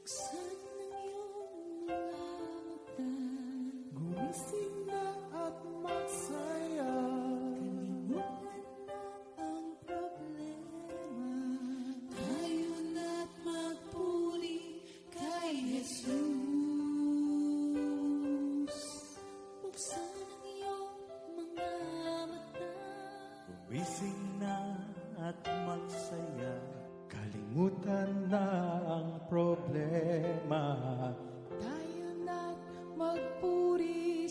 Buksan ang iyong mga mata, gumising na at magsaya. Kalimutan na ang problema, tayo na't magpuri kay Jesus. Buksan ang iyong mga mata, Gumising na at magsaya, kalimutan na ang problema. tayo na't magpuri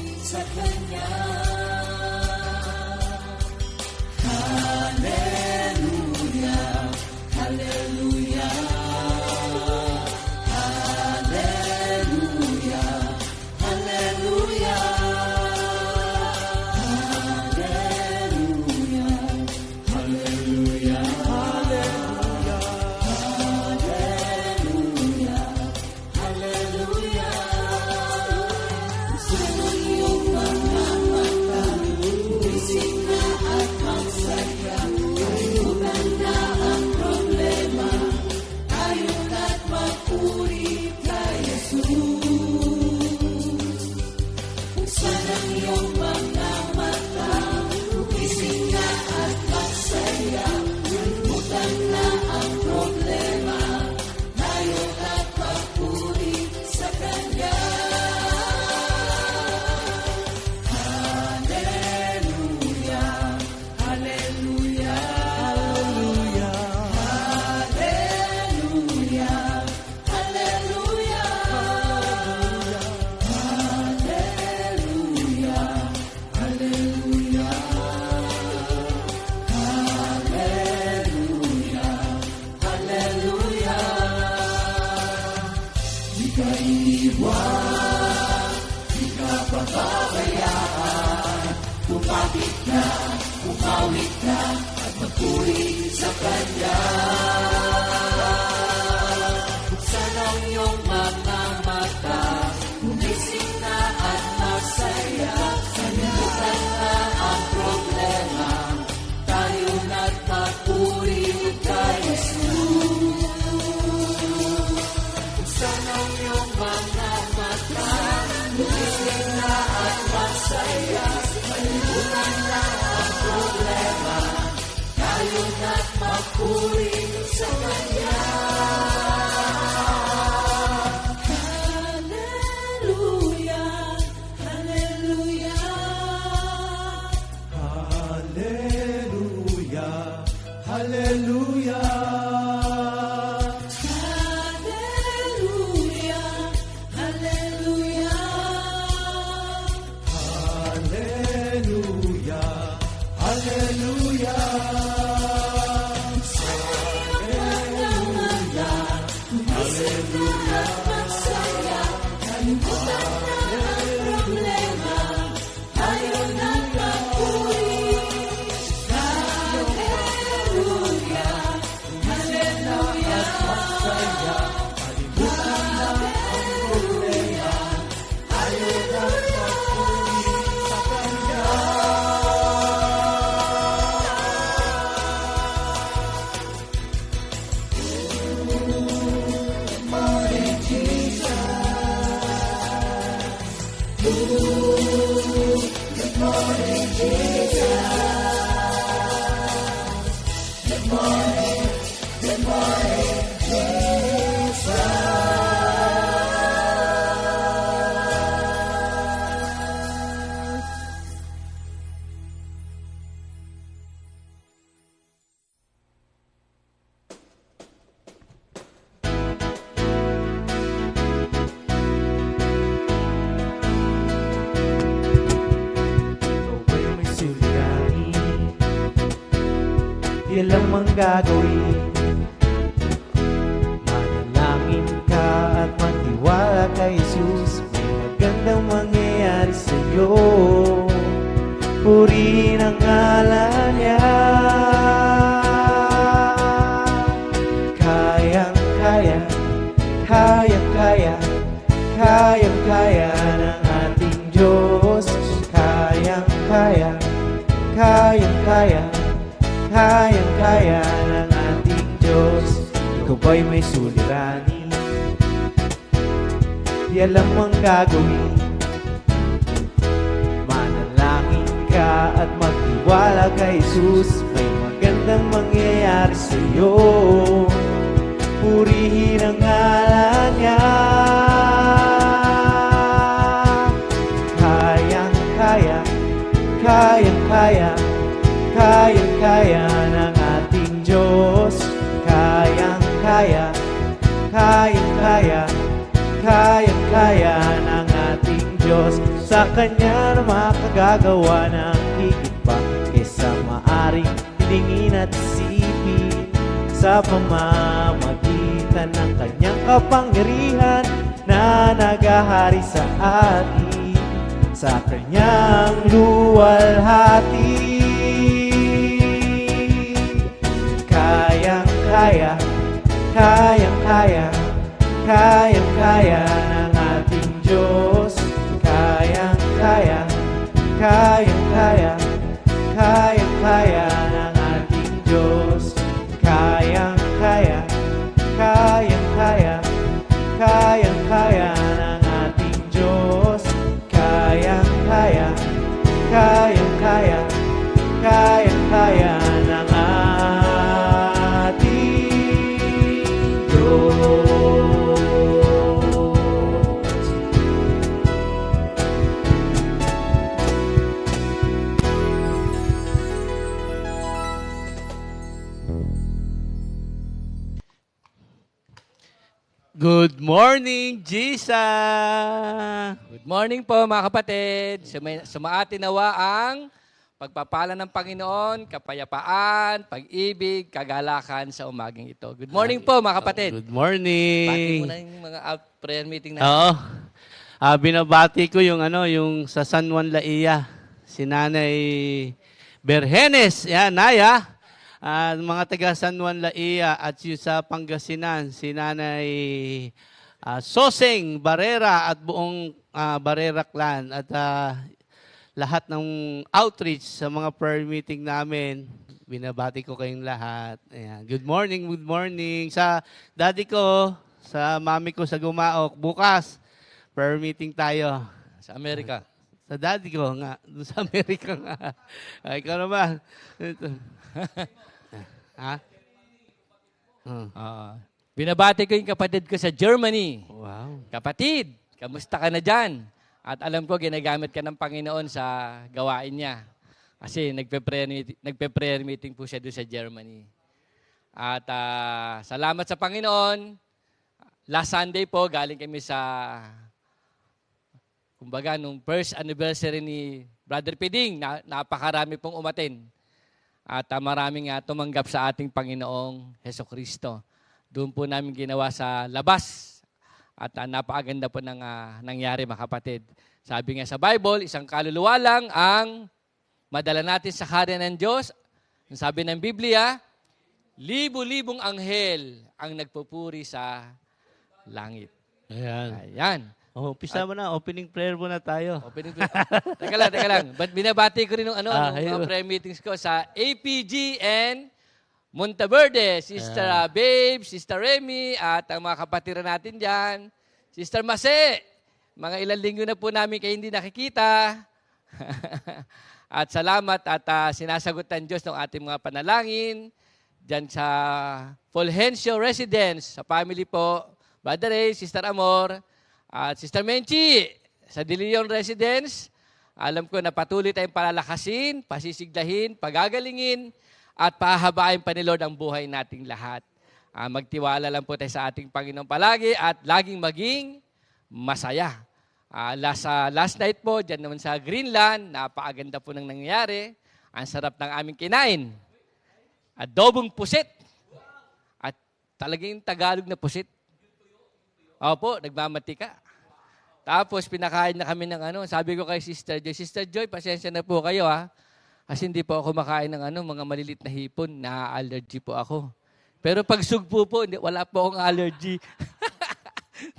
sa Kanya. Hallelujah, hallelujah, hallelujah, hallelujah, Hallelujah. hallelujah, hallelujah. Buksan ang iyong mga mata, gumising na at magsaya. Kalimutan na ang problema, tayo na't magpuri kay Jesus. Buksan ang iyong mga mata, gumising na at magsaya. Kalimutan na ang problema, tayo na't magpuri sa Kanya. Buksan ang iyong mga mata, gumising na at masaya. Kalimutan na ang problema, tayo na't magpuri kay Jesus. Buksan ang iyong mga mata, gumising na at masaya. Kalimutan na ang problema, tayo na't magpuri sa Kanya. Hallelujah. Hallelujah. yan lang ang gagawin. Manalangin ka at magtiwala kay Jesus, may magandang mangyayari sa'yo. Purihin ang ngalan niya. Kayang-kaya, kayang-kaya, kayang-kaya ng ating Diyos. Kayang-kaya, kayang-kaya, kayang-kaya ng ating Diyos. Ikaw ba'y may suliranin? Di alam ang gagawin. Manalangin ka at magtiwala kay Jesus, may magandang mangyayari sa'yo. Purihin ang ngalan niya. Kayang-kaya, kayang-kaya, kayang-kaya ng ating Diyos. Kayang-kaya, kayang-kaya, kayang-kaya ng ating Diyos. Sa Kanya na makagagawa ng higit pa kaysa maaring hilingin at isipin, sa pamamagitan ng Kanyang kapangyarihan na naghahari sa atin, sa Kanyang luwalhati. Kayang-kaya, kayang-kaya, kayang-kaya ng ating Diyos. Kayang-kaya, kayang-kaya, kayang-kaya ng ating Diyos. Kayang-kaya, kayang-kaya, kayang-kaya ng ating Diyos. Kayang-kaya, kayang-kaya, kayang-kaya ng ating Diyos. Good morning, Jesus! Good morning po mga kapatid. Sumaatin nawa ang pagpapala ng Panginoon, kapayapaan, pag-ibig, kagalakan sa umaging ito. Good morning po mga kapatid. Good morning! Pati mo na yung mga out prayer meeting natin. Oo. Binabati ko yung yung sa San Juan Laia, si Nanay Berhenes, yan, Naya. Mga taga San Juan Laia at yung sa Pangasinan, si Nanay Soseng Barrera at buong Barrera clan at lahat ng outreach sa mga prayer meeting namin. Binabati ko kayong lahat. Ayan. Good morning, good morning. Sa daddy ko, sa mami ko sa Gumaok, bukas, prayer meeting tayo. Sa Amerika. Sa daddy ko nga, doon sa Amerika nga. Ikaw naman. Ha? Binabati ko yung kapatid ko sa Germany. Wow. Kapatid, kamusta ka na dyan? At alam ko, ginagamit ka ng Panginoon sa gawain niya. Kasi nagpe-prayer meeting po siya doon sa Germany. At salamat sa Panginoon. Last Sunday po, galing kami sa, kumbaga, nung first anniversary ni Brother Piding, napakarami pong umatin. At maraming tumanggap sa ating Panginoong Hesukristo. Doon po namin ginawa sa labas. At napakaganda po ng nangyari mga kapatid. Sabi nga sa Bible, isang kaluluwa lang ang madala natin sa kaharian ng Diyos. Sabi ng Biblia, libu-libong anghel ang nagpupuri sa langit. Ayan. Ayan. Umpisa mo na. Opening prayer muna tayo. Opening prayer. Teka lang. But binabati ko rin ng ayun. mga prayer meetings ko sa APG and Monteverde. Sister Babe, Sister Remy, at ang mga kapatiran natin dyan. Sister Mase, mga ilang linggo na po namin kayo hindi nakikita. At salamat at sinasagot ng Diyos ng ating mga panalangin. Dyan sa Fulgencio Residence, sa family po, Brother Ray, Sister Amor, at Sister Menchi, sa De Leon Residence, alam ko na patuloy tayong palalakasin, pasisiglahin, pagagalingin, at pahabain pa ni Lord ang buhay nating lahat. Magtiwala lang po tayo sa ating Panginoon palagi at laging maging masaya. Last night po, dyan naman sa Greenland, napakaganda po nang nangyayari. Ang sarap ng aming kinain. adobong pusit. At talagang Tagalog na pusit. Opo, nagmamatika. Tapos pinakain na kami ng sabi ko kay Sister Joy, pasensya na po kayo ha. Kasi hindi po ako makain ng mga malilit na hipon, na-allergy po ako. Pero pag sugpo po, wala po akong allergy.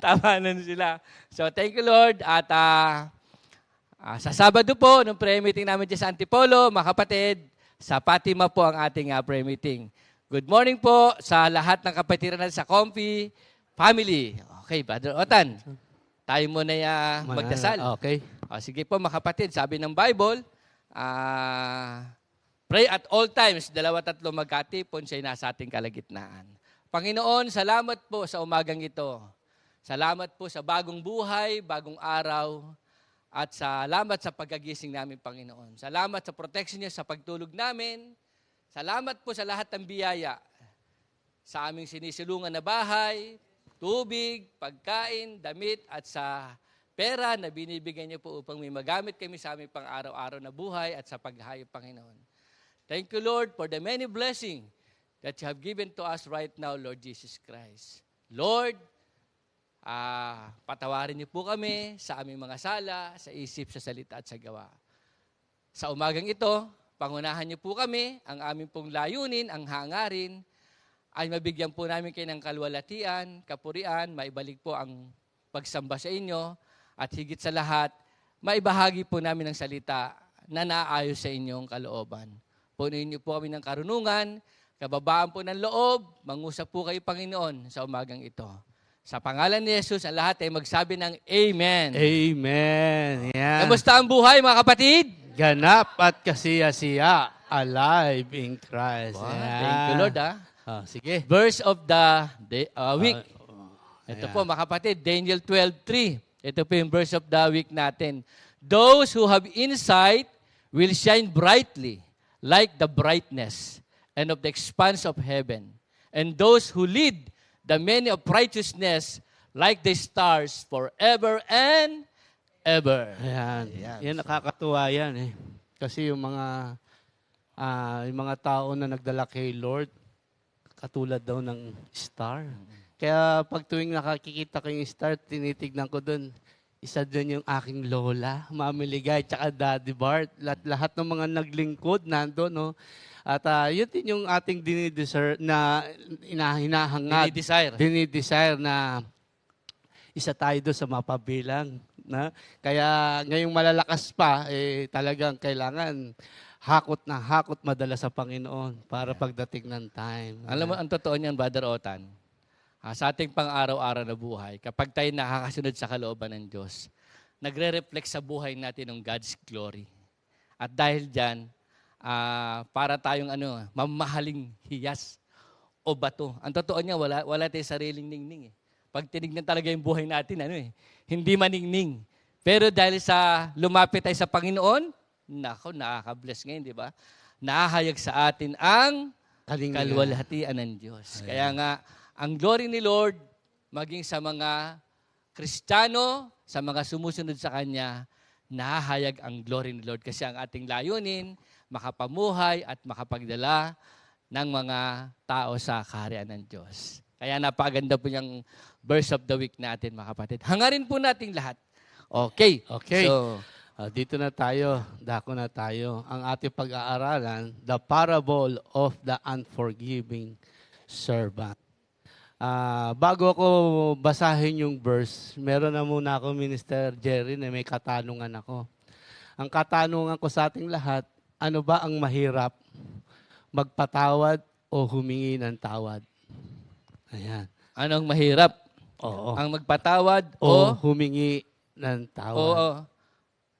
Tama na sila. So thank you Lord. At sa Sabado po, nung prayer meeting namin dyan sa Antipolo, mga kapatid, sa Fatima po ang ating prayer meeting. Good morning po sa lahat ng kapatiran natin sa Comfy Family. Okay, Brother Otan. Tayo muna magdasal. Okay. Sige po mga kapatid, sabi ng Bible, pray at all times, 2-3 magkatipon, siya'y nasa ating kalagitnaan. Panginoon, salamat po sa umagang ito. Salamat po sa bagong buhay, bagong araw, at salamat sa pagkagising namin, Panginoon. Salamat sa protection niyo sa pagtulog namin. Salamat po sa lahat ng biyaya sa aming sinisilungan na bahay, tubig, pagkain, damit, at sa pera na binibigyan niyo po upang may magamit kami sa aming pang-araw-araw na buhay at sa paghayop, Panginoon. Thank you, Lord, for the many blessings that you have given to us right now, Lord Jesus Christ. Lord, patawarin niyo po kami sa aming mga sala, sa isip, sa salita at sa gawa. Sa umagang ito, pangunahan niyo po kami, ang aming pong layunin, ang hangarin, ay mabigyan po namin kayo ng kalwalatian, kapurian, maibalik po ang pagsamba sa inyo, at higit sa lahat, maibahagi po namin ng salita na naayos sa inyong kalooban. Punuin niyo po kami ng karunungan, kababaan po ng loob, mangusap po kayo, Panginoon, sa umagang ito. Sa pangalan ni Jesus, ang lahat ay magsabi ng Amen. Amen. Yan. Kamusta ang buhay, mga kapatid? Ganap at kasiya-siya. Alive in Christ. Wow, Yan. thank you, Lord. Sige. Verse of the week. Ito ayan. po, mga kapatid, Daniel 12:3. Ito po yung verse of the week natin. Those who have insight will shine brightly like the brightness and of the expanse of heaven. And those who lead the many of righteousness like the stars forever and ever. Ayan. Yan, nakakatuwa yan eh. Kasi yung mga tao na nagdala kay Lord, katulad daw ng star. Kaya pag tuwing nakakikita ko yung star, tinitignan ko doon, isa doon yung aking lola, Mami Ligay, tsaka Daddy Bart. Lahat ng mga naglingkod nandun, no? At yun din yung ating hinahangad. Dinidesire na isa tayo doon sa mapabilang. Na? Kaya ngayong malalakas pa, talagang kailangan hakot na hakot madala sa Panginoon para pagdating ng time. Alam mo, ang totoo niyan, Brother Otan, sa ating pang-araw-araw na buhay, kapag tayo nakakasunod sa kalooban ng Diyos, nagre-reflect sa buhay natin ng God's glory. At dahil dyan, para tayong mamahaling hiyas o bato. Ang totoo niya, wala tayong sariling ningning. Pag tinignan talaga yung buhay natin, hindi maningning. Pero dahil sa lumapit tayo sa Panginoon, nakaka-bless ngayon, di ba? Nahahayag sa atin ang kalwalhatian ng Diyos. Kaya nga, ang glory ni Lord, maging sa mga Kristiyano, sa mga sumusunod sa Kanya, nahahayag ang glory ni Lord. Kasi ang ating layunin, makapamuhay at makapagdala ng mga tao sa kaharian ng Diyos. Kaya napaganda po yung verse of the week natin, mga kapatid. Hangarin po natin lahat. Okay. So, dito na tayo, dako na tayo. Ang ating pag-aaralan, the parable of the unforgiving servant. Bago ako basahin yung verse, meron na muna ako, Minister Jerry, na may katanungan ako. Ang katanungan ko sa ating lahat, ano ba ang mahirap? Magpatawad o humingi ng tawad? Ayan. Anong mahirap? Oo. Ang magpatawad O humingi ng tawad? Oo.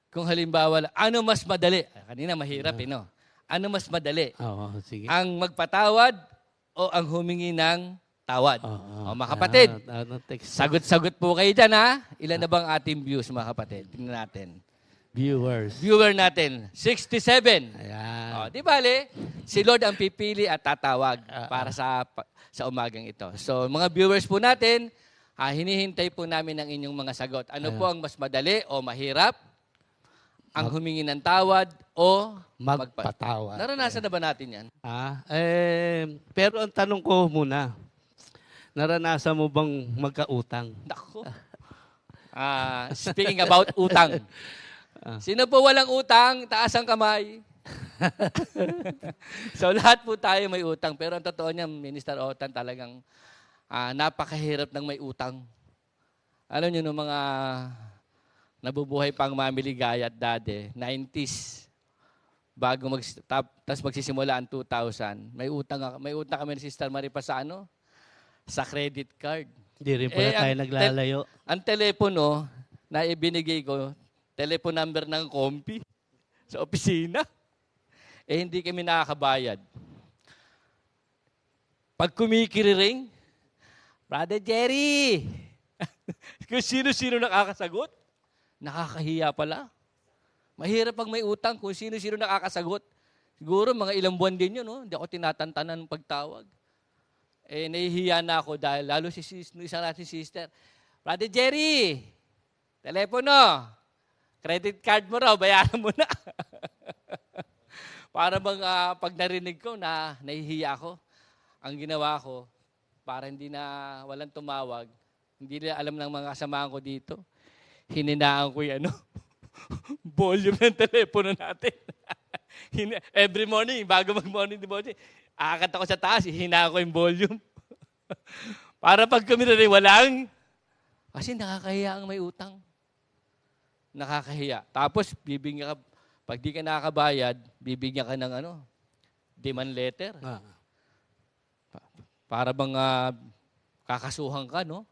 Kung halimbawa, ano mas madali? Kanina mahirap, no? Ano mas madali? Oo, sige. Ang magpatawad o ang humingi ng tawad? Oo. O mga kapatid, Text. sagot-sagot po kayo dyan, ha? Ilan na bang ating views, mga kapatid? Tingnan natin. Viewers. Viewer natin, 67. Ayan. O, di bale, si Lord ang pipili at tatawag para sa umagang ito. So, mga viewers po natin, hinihintay po namin ang inyong mga sagot. Ano po ang mas madali o mahirap? ang humingi ng tawad o Magpatawad. Naranasan na ba natin yan? Pero ang tanong ko muna, naranasan mo bang magkautang? Nako. Speaking about utang. Sino po walang utang? Taas ang kamay. So lahat po tayo may utang. Pero ang totoo niya, Minister Otan, talagang napakahirap ng may utang. Alam niyo, no, mga nabubuhay pang mamiligaya at dati, 90s, bago tapos magsisimula ang 2000, may utang kami ni Sister Maripa sa sa credit card. Hindi rin pala tayo naglalayo. Ang telepono na ibinigay ko, telephone number ng Kompi sa opisina. Hindi kami nakakabayad. Pag kumikiriring, Brother Jerry, kung sino-sino nakakasagot, nakakahiya pala. Mahirap pag may utang kung sino-sino nakakasagot. Siguro mga ilang buwan din yun, no? Hindi ako tinatantanan ng pagtawag. Nahihiya na ako dahil lalo isa natin sister, Brother Jerry, telepono, credit card mo raw, bayaran mo na. Para bang pag narinig ko na nahihiya ako, ang ginawa ko, para hindi na walang tumawag, hindi nila alam ng mga kasamahan ko dito, hininaan ko yung volume ng telepono natin. Every morning, bago mag-morning devotion, aakat ako sa taas, hihinaan ko yung volume. Para pag kuminari, walang. Kasi nakakahiya ang may utang. Nakakahiya. Tapos, bibigyan ka, pag di ka nakakabayad, bibigyan ka ng demand letter. Para bang kakasuhan ka, no?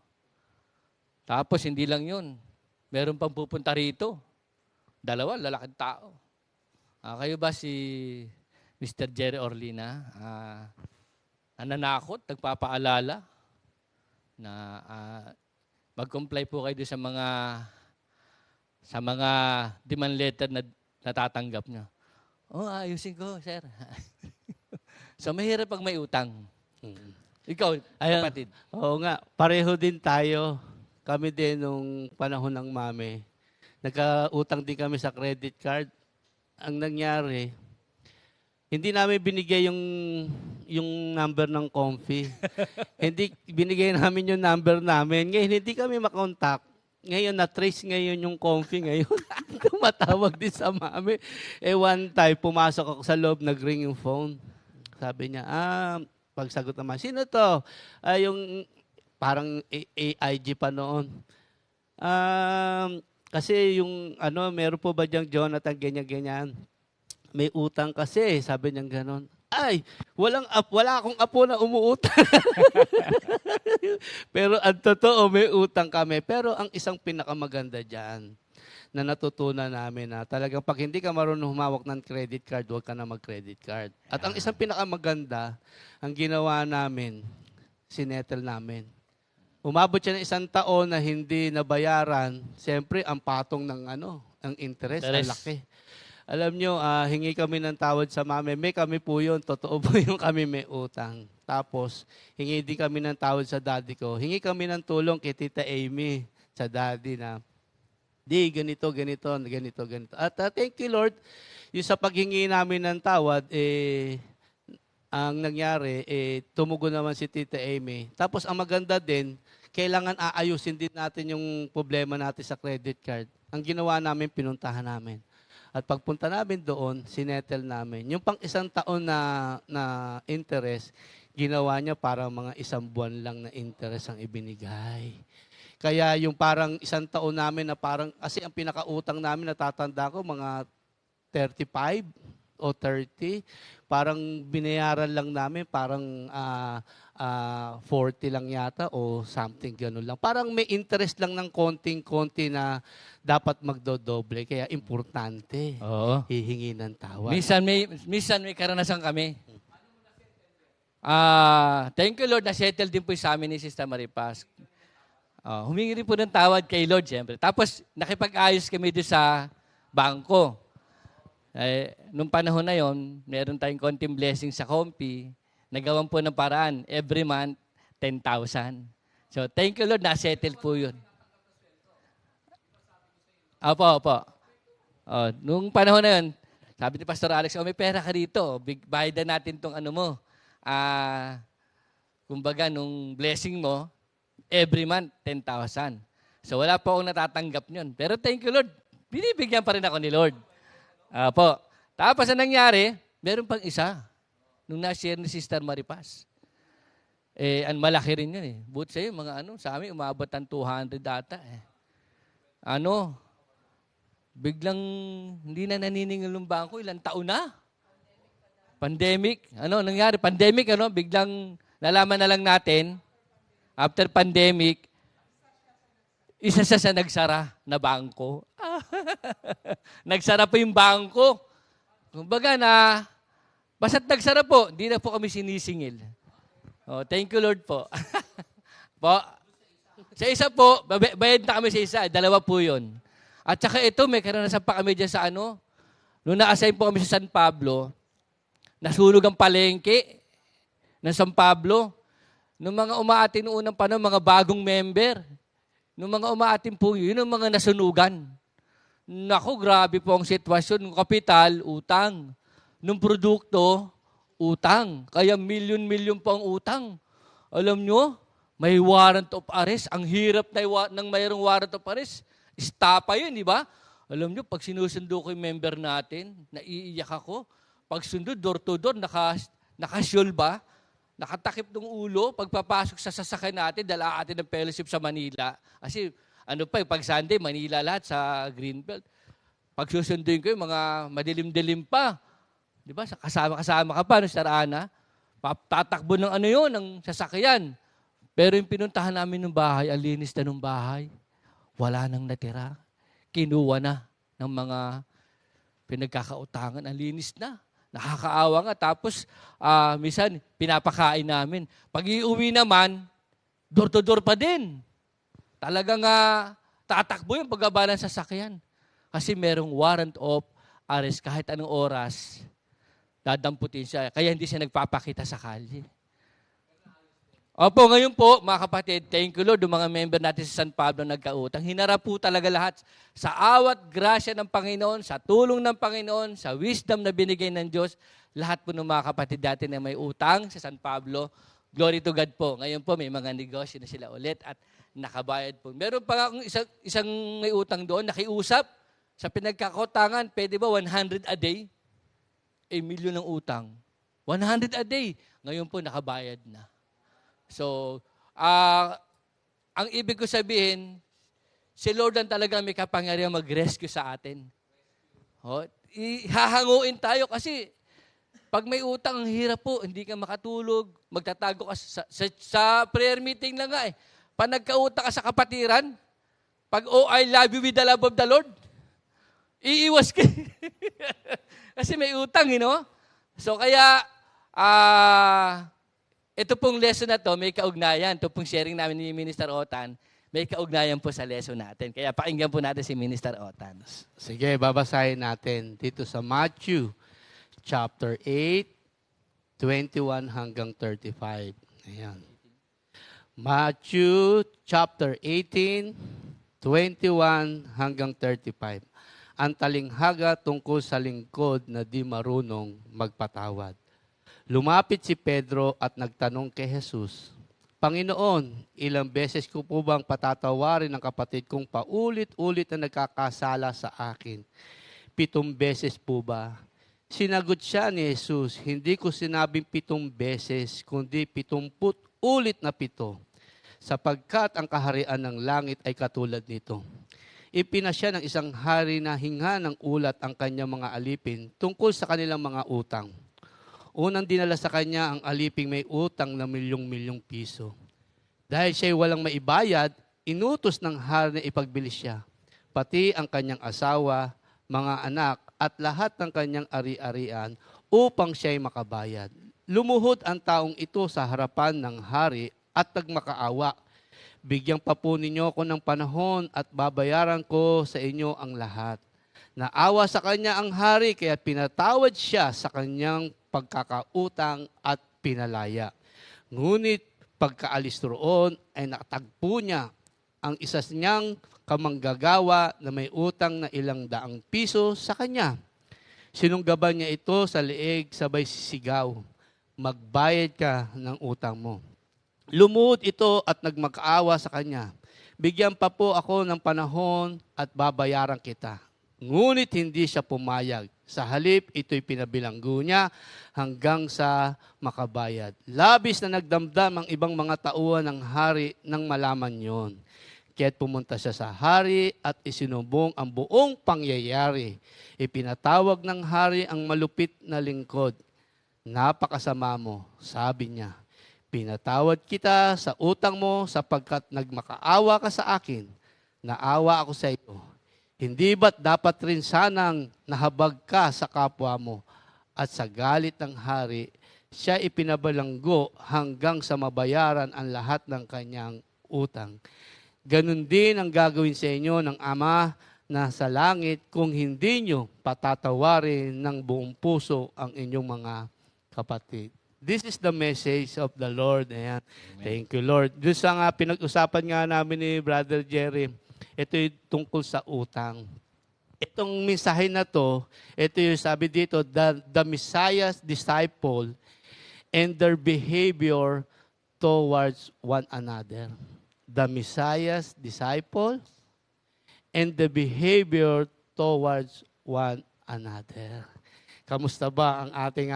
Tapos, hindi lang yun. Meron pang pupunta rito. 2, lalaking tao. Kayo ba si Mr. Jerry Orlina? Nananakot, nagpapaalala na mag-comply po kayo sa mga demand letter na natatanggap nyo. Ayusin ko, sir. So, mahirap pag may utang. Ikaw, kapatid. Oo nga, pareho din tayo. Kami din nung panahon ng mami. Nagkautang din kami sa credit card. Ang nangyari, hindi namin binigay yung number ng Comfy. Hindi binigay namin yung number namin. Ngayon, hindi kami makontak. Ngayon, na-trace ngayon yung Comfy ngayon. Tumatawag din sa mami. One time, pumasok ako sa loob, nag-ring yung phone. Sabi niya, pagsagot naman, sino to? Yung parang AIG pa noon. Kasi yung meron po ba diyang Jonathan, ganyan-ganyan? May utang kasi, sabi niya gano'n. Ay, wala akong apo na umuutang. Pero ang totoo, may utang kami. Pero ang isang pinakamaganda dyan, na natutunan namin na talagang pag hindi ka marunong humawak ng credit card, huwag ka na mag-credit card. At ang isang pinakamaganda, ang ginawa namin, sinettle namin. Umabot siya ng 1 taon na hindi nabayaran, siyempre ang patong ng ang interest, ang laki. Alam nyo, hingi kami ng tawad sa mami. May kami po yun, totoo po yung kami may utang. Tapos, hingi din kami ng tawad sa daddy ko. Hingi kami ng tulong kay Tita Amy sa daddy na, ganito. At thank you Lord, yung sa paghingi namin ng tawad, ang nangyari, tumugon naman si Tita Amy. Tapos ang maganda din, kailangan aayusin din natin yung problema natin sa credit card. Ang ginawa namin, pinuntahan namin. At pagpunta namin doon, sinettle namin. Yung pang 1 taon na interest, ginawa niya parang mga 1 buwan lang na interest ang ibinigay. Kaya yung parang 1 taon namin na parang, kasi ang pinakautang namin, natatanda ko, mga 35 o 30. Parang binayaran lang namin, parang 40 lang yata o something ganun lang. Parang may interest lang ng konting-konti na dapat magdodoble. Kaya importante, hihingi ng tawad. Minsan may karanasan kami. Thank you Lord, na-settle din po sa amin ni Sister Maripas. Humingi rin po ng tawad kay Lord, siyempre. Tapos nakipag-ayos kami doon sa bangko. Nung panahon na yon, meron tayong konting blessing sa Kompi. Nagawan po ng paraan. Every month, 10,000. So, thank you Lord, na-settle po yun. Opo. Nung panahon na yun, sabi ni Pastor Alex, may pera ka rito. Bayad na natin tong ano mo. Kumbaga, nung blessing mo, every month, 10,000. So wala po akong natatanggap nyon. Pero thank you, Lord. Binibigyan pa rin ako ni Lord. Po. Tapos ang nangyari, meron pang isa. Nung na-share ni Sister Maripas. Ang malaki rin yun eh. But sa'yo, sa amin, umabot ng 200 data eh. Biglang hindi na naniningil yung bangko, ilang taon na. Pandemic. Nangyari? Pandemic, biglang nalaman na lang natin, after pandemic, isa sa nagsara na bangko. Nagsara po yung bangko. Kumbaga basta't nagsara po, hindi na po kami sinisingil. Thank you, Lord po. Po. Sa isa po, bayad na kami sa isa. 2 po yun. At saka ito, may karanasan pa kami dyan sa Nung na-assign po kami sa San Pablo, nasunog ang palengke ng San Pablo. Nung mga umaatin noong unang panahon, mga bagong member. Nung mga umaatin po yun, yung mga nasunugan. Naku, grabe po ang sitwasyon. Nung kapital, utang. Nung produkto, utang. Kaya milyon-milyon po ang utang. Alam nyo, may warrant of arrest. Ang hirap ng mayroong warrant of arrest. Istapa yun, di ba? Alam nyo, pag sinusundo ko yung member natin, naiiyak ako. Pag sundo, door to door, nakasyol ba? Nakatakip ng ulo. Pagpapasok sa sasakyan natin, dala atin ng fellowship sa Manila. Kasi, pag Sunday, Manila lahat sa Greenbelt. Pag susunduin ko yung mga madilim-dilim pa. Di ba? Kasama ka pa, Sister Ana. Tatakbo ng ng sasakyan. Pero yung pinuntahan namin ng bahay, ang linis na ng bahay. Wala nang natira. Kinuha na ng mga pinagkakautangan. Ang linis na. Nakakaawa nga. Tapos, minsan, pinapakain namin. Pag iuwi naman, door-to-door pa din. Talagang tatakbo yung paggaba ng sasakyan. Kasi merong warrant of arrest kahit anong oras, dadamputin siya. Kaya hindi siya nagpapakita sa kalye. Opo, ngayon po, mga kapatid, thank you Lord, yung mga member natin sa San Pablo nagkautang. Hinarap po talaga lahat sa awat grasya ng Panginoon, sa tulong ng Panginoon, sa wisdom na binigay ng Diyos. Lahat po ng mga kapatid natin na may utang sa San Pablo, glory to God po. Ngayon po, may mga negosyo na sila ulit at nakabayad po. Meron pa nga akong isang may utang doon, nakiusap sa pinagkakutangan, pwede ba 100 a day? Milyon ng utang. 100 a day. Ngayon po, nakabayad na. So, ang ibig ko sabihin, si Lord lang talaga may kapangyarihan mag-rescue sa atin. Hahanguin tayo kasi pag may utang, ang hirap po, hindi ka makatulog, magtatago ka sa prayer meeting lang nga eh. Pag nagkautang ka sa kapatiran, pag I love you with the love of the Lord, iiwas ka. Kasi may utang, So kaya, ito pong lesson na to, may kaugnayan. Ito pong sharing namin ni Minister Otan, may kaugnayan po sa lesson natin. Kaya pakinggan po natin si Minister Otan. Sige, babasahin natin dito sa Matthew chapter 8, 21 hanggang 35. Ayan. Matthew chapter 18, 21 hanggang 35. Ang talinghaga tungkol sa lingkod na di marunong magpatawad. Lumapit si Pedro at nagtanong kay Jesus, Panginoon, ilang beses ko po bang patatawarin ang kapatid kong paulit-ulit na nagkakasala sa akin? 7 beses po ba? Sinagot siya ni Jesus, hindi ko sinabing 7 beses, kundi 70 ulit na 7, sapagkat ang kaharian ng langit ay katulad nito. Ipinasya ng isang hari na hingha ng ulat ang kanyang mga alipin tungkol sa kanilang mga utang. Unang dinala sa kanya ang aliping may utang na milyong-milyong piso. Dahil siya'y walang maibayad, inutos ng hari na ipagbilis siya, pati ang kanyang asawa, mga anak, at lahat ng kanyang ari-arian upang siya'y makabayad. Lumuhod ang taong ito sa harapan ng hari at nagmakaawa. Bigyan pa po ninyo ako ng panahon at babayaran ko sa inyo ang lahat. Naawa sa kanya ang hari kaya pinatawad siya sa kanyang pagkakautang at pinalaya. Ngunit pagkaalis roon ay nakatagpo niya ang isa niyang kamanggagawa na may utang na ilang daang piso sa kanya. Sinunggaban niya ito sa leeg, sabay sisigaw, magbayad ka ng utang mo. Lumuhod ito at nagmakaawa sa kanya. Bigyan pa po ako ng panahon at babayaran kita. Ngunit hindi siya pumayag. Sa halip, ito'y pinabilanggo niya hanggang sa makabayad. Labis na nagdamdam ang ibang mga tauhan ng hari nang malaman yon. Kaya't pumunta siya sa hari at isinubong ang buong pangyayari. Ipinatawag ng hari ang malupit na lingkod. Napakasama mo, sabi niya. Pinatawad kita sa utang mo sapagkat nagmakaawa ka sa akin. Naawa ako sa iyo. Hindi ba't dapat rin sanang nahabag ka sa kapwa mo? At sa galit ng hari, siya ipinabalanggo hanggang sa mabayaran ang lahat ng kanyang utang. Ganon din ang gagawin sa inyo ng Ama na sa langit kung hindi nyo patatawarin ng buong puso ang inyong mga kapatid. This is the message of the Lord. Ayan. Thank you, Lord. Doon sa nga pinag-usapan nga namin ni Brother Jerry, ito yung tungkol sa utang. Itong mensahe na to, ito yung sabi dito, the Messiah's disciple and their behavior towards one another. The Messiah's disciple and the behavior towards one another. Kamusta ba ang ating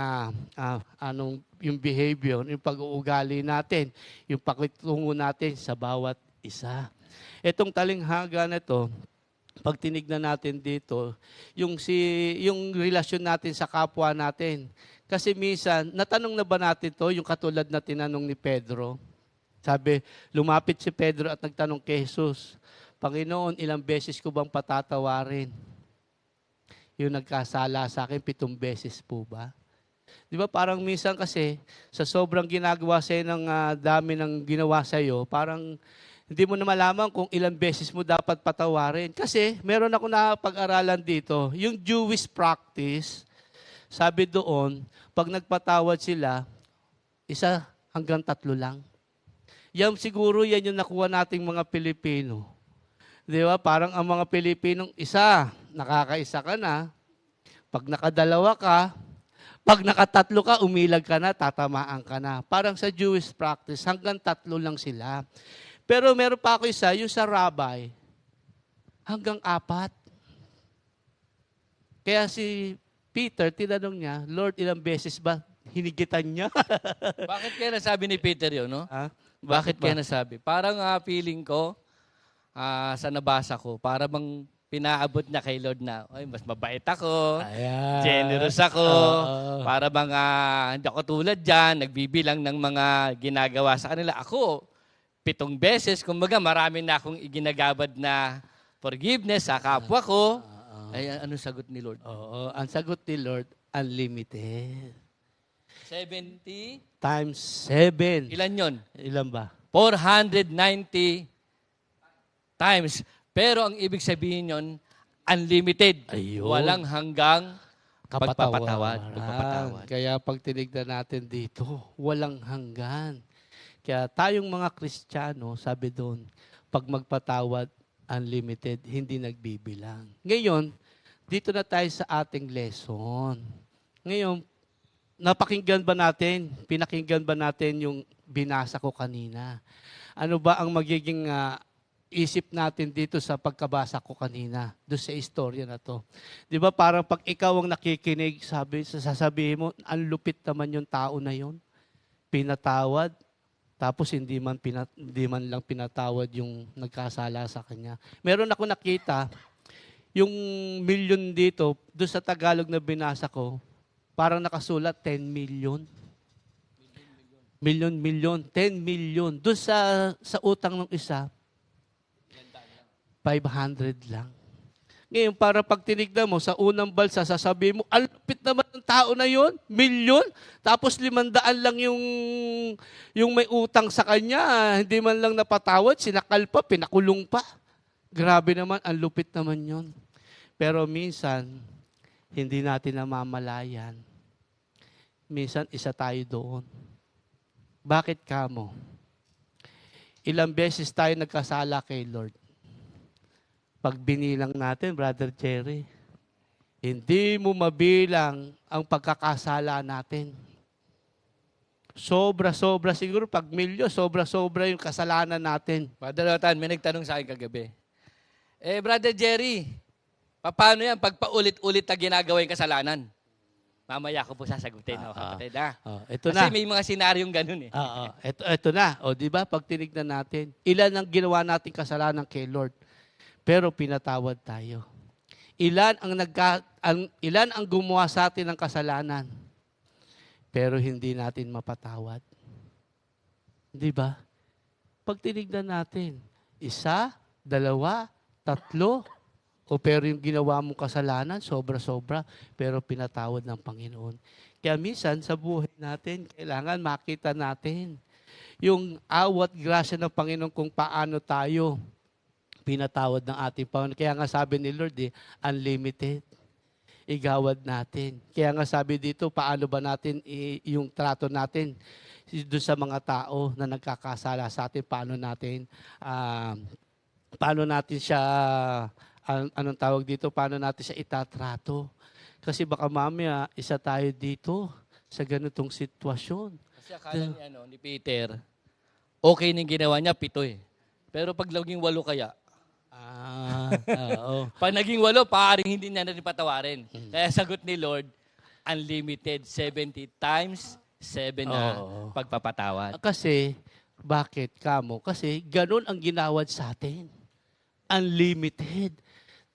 yung behavior, yung pag-uugali natin, yung pakitungo natin sa bawat isa. Itong talinghaga na ito, pag tinignan natin dito, yung relasyon natin sa kapwa natin. Kasi minsan, natanong na ba natin to, yung katulad na tinanong ni Pedro? Sabi, lumapit si Pedro at nagtanong kay Jesus, Panginoon, ilang beses ko bang patatawarin? Yung nagkasala sa akin, 7 beses po ba? Di ba parang minsan kasi, sa sobrang ginagawa sa'yo ng dami ng ginawa sa'yo, parang hindi mo na malaman kung ilang beses mo dapat patawarin. Kasi meron ako na pag-aralan dito, yung Jewish practice, sabi doon, pag nagpatawad sila, 1 hanggang 3 lang. Yan siguro yan yung nakuha nating mga Pilipino. Di ba? Parang ang mga Pilipinong nakakaisa ka na. Pag nakadalawa ka, pag nakatatlo ka, umilag ka na, tatamaan ka na. Parang sa Jewish practice, hanggang 3 lang sila. Pero meron pa ako isa, yung sa rabbi, hanggang 4. Kaya si Peter, tinanong niya, Lord, ilang beses ba hinigitan niya? Bakit kaya nasabi ni Peter yun, no? Ha? Bakit kaya nasabi? Parang feeling ko, sa nabasa ko, para bang pinaabot niya kay Lord na, ay, mas mabait ako, Ayan. generous ako, para bang hindi ako tulad dyan, nagbibilang ng mga ginagawa sa kanila. Ako, 7 beses, kumbaga marami na akong iginagabad na forgiveness sa kapwa ko. Ay, anong sagot ni Lord? Oo, ang sagot ni Lord, unlimited. 70? Times 7. Ilan yon? Ilan ba? 490 times. Pero ang ibig sabihin yon, unlimited. Ayun. Walang hanggang Kapatawaran. pagpapatawad. Kaya pag tinignan natin dito, walang hanggan. Kaya tayong mga Kristiyano, sabi doon, pag magpatawad, unlimited, hindi nagbibilang. Ngayon, dito na tayo sa ating lesson. Ngayon, pinakinggan ba natin yung binasa ko kanina? Ano ba ang magiging isip natin dito sa pagkabasa ko kanina, doon sa istorya na to? Di ba parang pag ikaw ang nakikinig, sasabihin mo, ang lupit naman yung tao na yon. Pinatawad, tapos hindi man lang pinatawad yung nagkasala sa kanya. Meron ako nakita, yung milyon dito, doon sa Tagalog na binasa ko, parang nakasulat 10 million. Milyon, 10 million. Doon sa utang ng isa, 500 lang. Ngayon, para pag tinignan mo, sa unang balsa, sasabihin mo, ang lupit naman ng tao na yon, milyon, tapos 500 lang yung may utang sa kanya, hindi man lang napatawad, sinakal pa, pinakulong pa. Grabe naman, ang lupit naman yon. Pero minsan, hindi natin namamalayan. Minsan, isa tayo doon. Bakit kamo? ilang beses tayo nagkasala kay Lord. Pag binilang natin, Brother Jerry, hindi mo mabilang ang pagkakasala natin. Sobra-sobra siguro, pag milyo, sobra-sobra yung kasalanan natin. Brother Rotan, may nagtanong sa akin kagabi. Brother Jerry, paano yan pag paulit-ulit na ginagawa yung kasalanan? Mamaya ko po sasagutin, kapatid. Ito Kasi na. may mga senaryong ganun eh. Ito na. O, di ba? Pag tinignan natin, ilan ang ginawa natin kasalanan kay Lord, pero pinatawad tayo. Ilan ang gumawa sa atin ng kasalanan, pero hindi natin mapatawad. Di ba? Pag tinignan natin, 1, 2, 3, o pero yung ginawa mong kasalanan, sobra-sobra, pero pinatawad ng Panginoon. Kaya minsan sa buhay natin, kailangan makita natin yung awat grasya ng Panginoon kung paano tayo pinatawad ng ating Panginoon. Kaya nga sabi ni Lord, unlimited. Igawad natin. Kaya nga sabi dito, paano ba natin yung trato natin doon sa mga tao na nagkakasala sa atin, paano natin siya, anong tawag dito, paano natin siya itatrato. Kasi baka mamaya, isa tayo dito sa ganitong sitwasyon. Kasi akala ni Peter, okay na yung ginawa niya, 7 eh. Pero pag naging 8 kaya, Oo. pag naging 8, paring hindi niya natin patawarin. Kaya sagot ni Lord, unlimited 70 times 7 na pagpapatawad. Kasi, bakit kamo? Kasi ganun ang ginawad sa atin. Unlimited.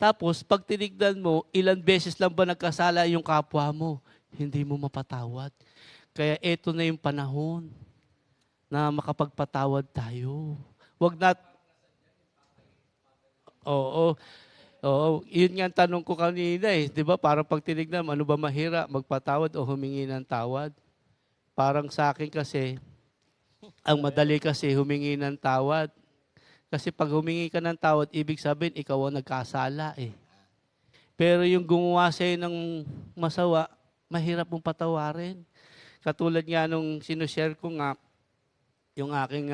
Tapos, pag tinignan mo, ilan beses lang ba nagkasala yung kapwa mo? Hindi mo mapatawad. Kaya ito na yung panahon na makapagpatawad tayo. Wag na... Oo. Yun nga ang tanong ko kanina eh. Di ba? Parang pag tinignan, ano ba mahirap? Magpatawad o humingi ng tawad? Parang sa akin kasi, ang madali kasi humingi ng tawad. Kasi pag humingi ka ng tawad, ibig sabihin, ikaw ang nagkasala eh. Pero yung gumawa sa'yo ng masawa, mahirap mong patawarin. Katulad nga nung sinushare ko nga, yung aking,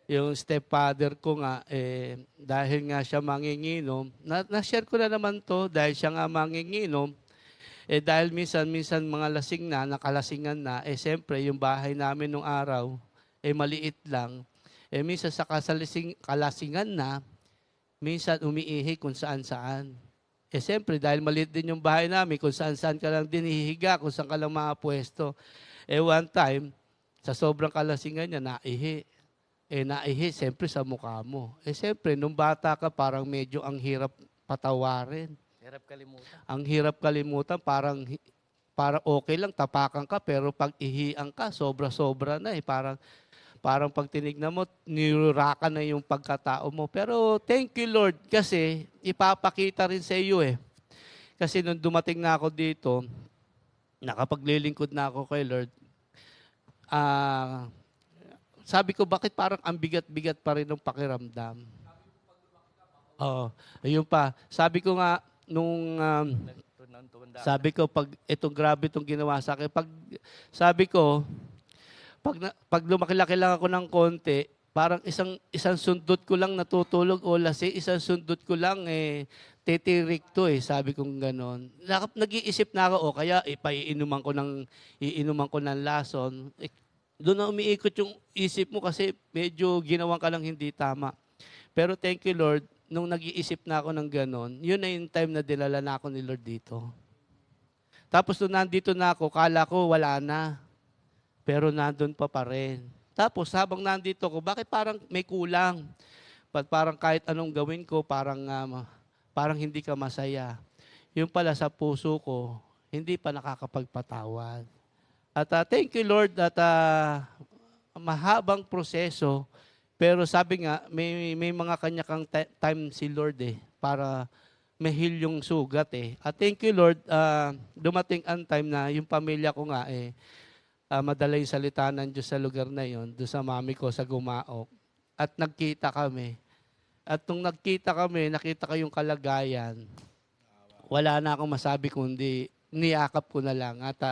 yung stepfather ko nga, dahil nga siya manginginom, na-share ko na naman to, dahil siya nga manginginom, dahil minsan mga lasing na, nakalasingan na, siyempre yung bahay namin nung araw, maliit lang, minsan sa kalasingan na, minsan umiihi kung saan-saan. Siyempre, dahil maliit din yung bahay namin, kung saan-saan ka lang din hihiga, kung saan ka lang makapwesto. One time, sa sobrang kalasingan niya, naihi. Naihi, siyempre, sa mukha mo. Siyempre, nung bata ka, parang medyo ang hirap patawarin. Hirap kalimutan. Ang hirap kalimutan, parang okay lang, tapakan ka, pero pag ihiang ka, sobra-sobra na Parang pag tinignan mo, nirurakan na yung pagkatao mo. Pero thank you Lord kasi ipapakita rin sa iyo eh. Kasi nung dumating na ako dito, nakapaglilingkod na ako kay Lord, sabi ko bakit parang ang bigat-bigat pa rin ng pakiramdam. Ayun pa. Sabi ko nga, sabi ko pag itong grabe itong ginawa sa akin, sabi ko, pag lumaki-laki lang ako ng konti, parang isang sundot ko lang natutulog o lasi, isang sundot ko lang titirik to sabi kong ganon. Nag-iisip na ako, kaya iinuman ko ng lason. Doon na umiikot yung isip mo kasi medyo ginawan ka lang hindi tama. Pero thank you Lord, nung nag-iisip na ako ng ganon, yun na yung time na dinala na ako ni Lord dito. Tapos nung nandito na ako, kala ko wala na. Pero nandun pa rin. Tapos habang nandito ko, bakit parang may kulang? Parang kahit anong gawin ko, parang hindi ka masaya. Yung pala sa puso ko, hindi pa nakakapagpatawad. At thank you Lord at mahabang proseso, pero sabi nga, may mga kanya-kang time si Lord para mahil yung sugat At thank you Lord, dumating ang time na yung pamilya ko nga madala yung salita ng Diyos sa lugar na yon, doon sa mami ko sa Gumaok. At nagkita kami. At nung nagkita kami, nakita ko yung kalagayan. Wala na akong masabi kundi niyakap ko na lang. At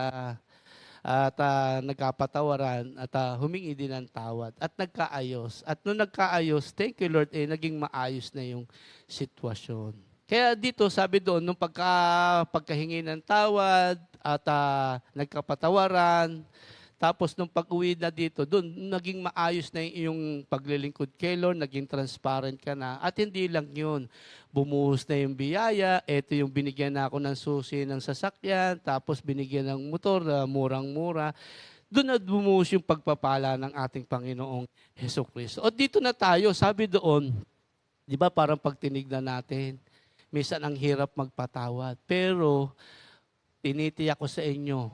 at nagkapatawaran at humingi din ng tawad at nagkaayos. At nung nagkaayos, thank you Lord, naging maayos na yung sitwasyon. Kaya dito, sabi doon, nung pagkahingi ng tawad at nagkapatawaran, tapos nung pag-uwi na dito, doon naging maayos na yung paglilingkod kay Lord, naging transparent ka na. At hindi lang yun, bumuhos na yung biyaya, eto yung binigyan na ako ng susi ng sasakyan, tapos binigyan ng motor na murang-mura. Doon na bumuhos yung pagpapala ng ating Panginoong Hesukristo. O dito na tayo, sabi doon, di ba parang pagtinignan natin, minsan ang hirap magpatawad. Pero tinitiyak ko sa inyo,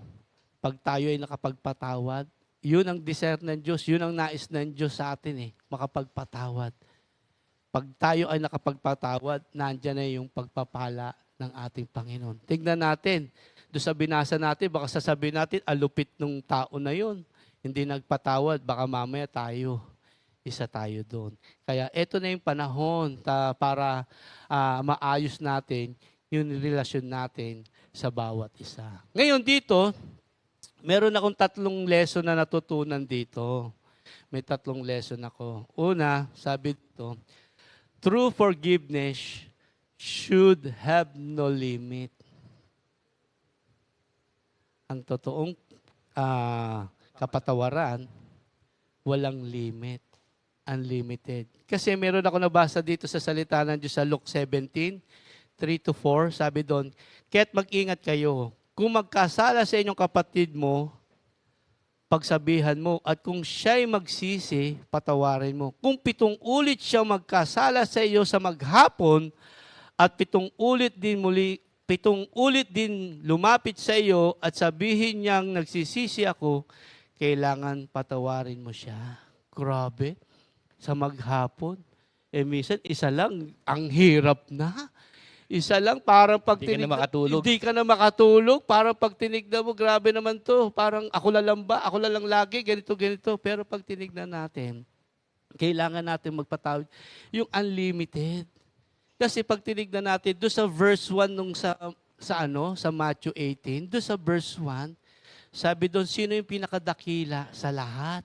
pag tayo ay nakapagpatawad, yun ang desire ng Diyos, yun ang nais ng Diyos sa atin makapagpatawad. Pag tayo ay nakapagpatawad, nandyan na yung pagpapala ng ating Panginoon. Tignan natin, doon sa binasa natin, baka sasabihin natin, alupit nung tao na yun. Hindi nagpatawad, baka mamaya isa tayo doon. Kaya ito na yung panahon para maayos natin yung relasyon natin sa bawat isa. Ngayon dito, meron akong 3 lesson na natutunan dito. May 3 lesson ako. Una, sabi dito, true forgiveness should have no limit. Ang totoong kapatawaran, walang limit. Unlimited. Kasi meron ako nabasa dito sa salita ng Diyos sa Luke 17, 3-4, sabi doon, kaya't mag-ingat kayo. Kung magkasala sa inyong kapatid mo, pagsabihan mo, at kung siya'y magsisi, patawarin mo. Kung 7 ulit siya magkasala sa iyo sa maghapon, at 7 ulit din lumapit sa iyo, at sabihin niyang nagsisisi ako, kailangan patawarin mo siya. Grabe. Sa maghapon. Minsan, isa lang, ang hirap na. Isa lang, parang pag Hindi ka na makatulog. Hindi ka na makatulog. Parang pag tinignan mo, grabe naman to. Parang ako na lang ba? Ako na lang lagi, ganito. Pero pag tinignan natin, kailangan natin magpatawad. Yung unlimited. Kasi pag tinignan natin, doon sa verse 1 nung sa Matthew 18, doon sa verse 1, sabi doon, sino yung pinakadakila sa lahat?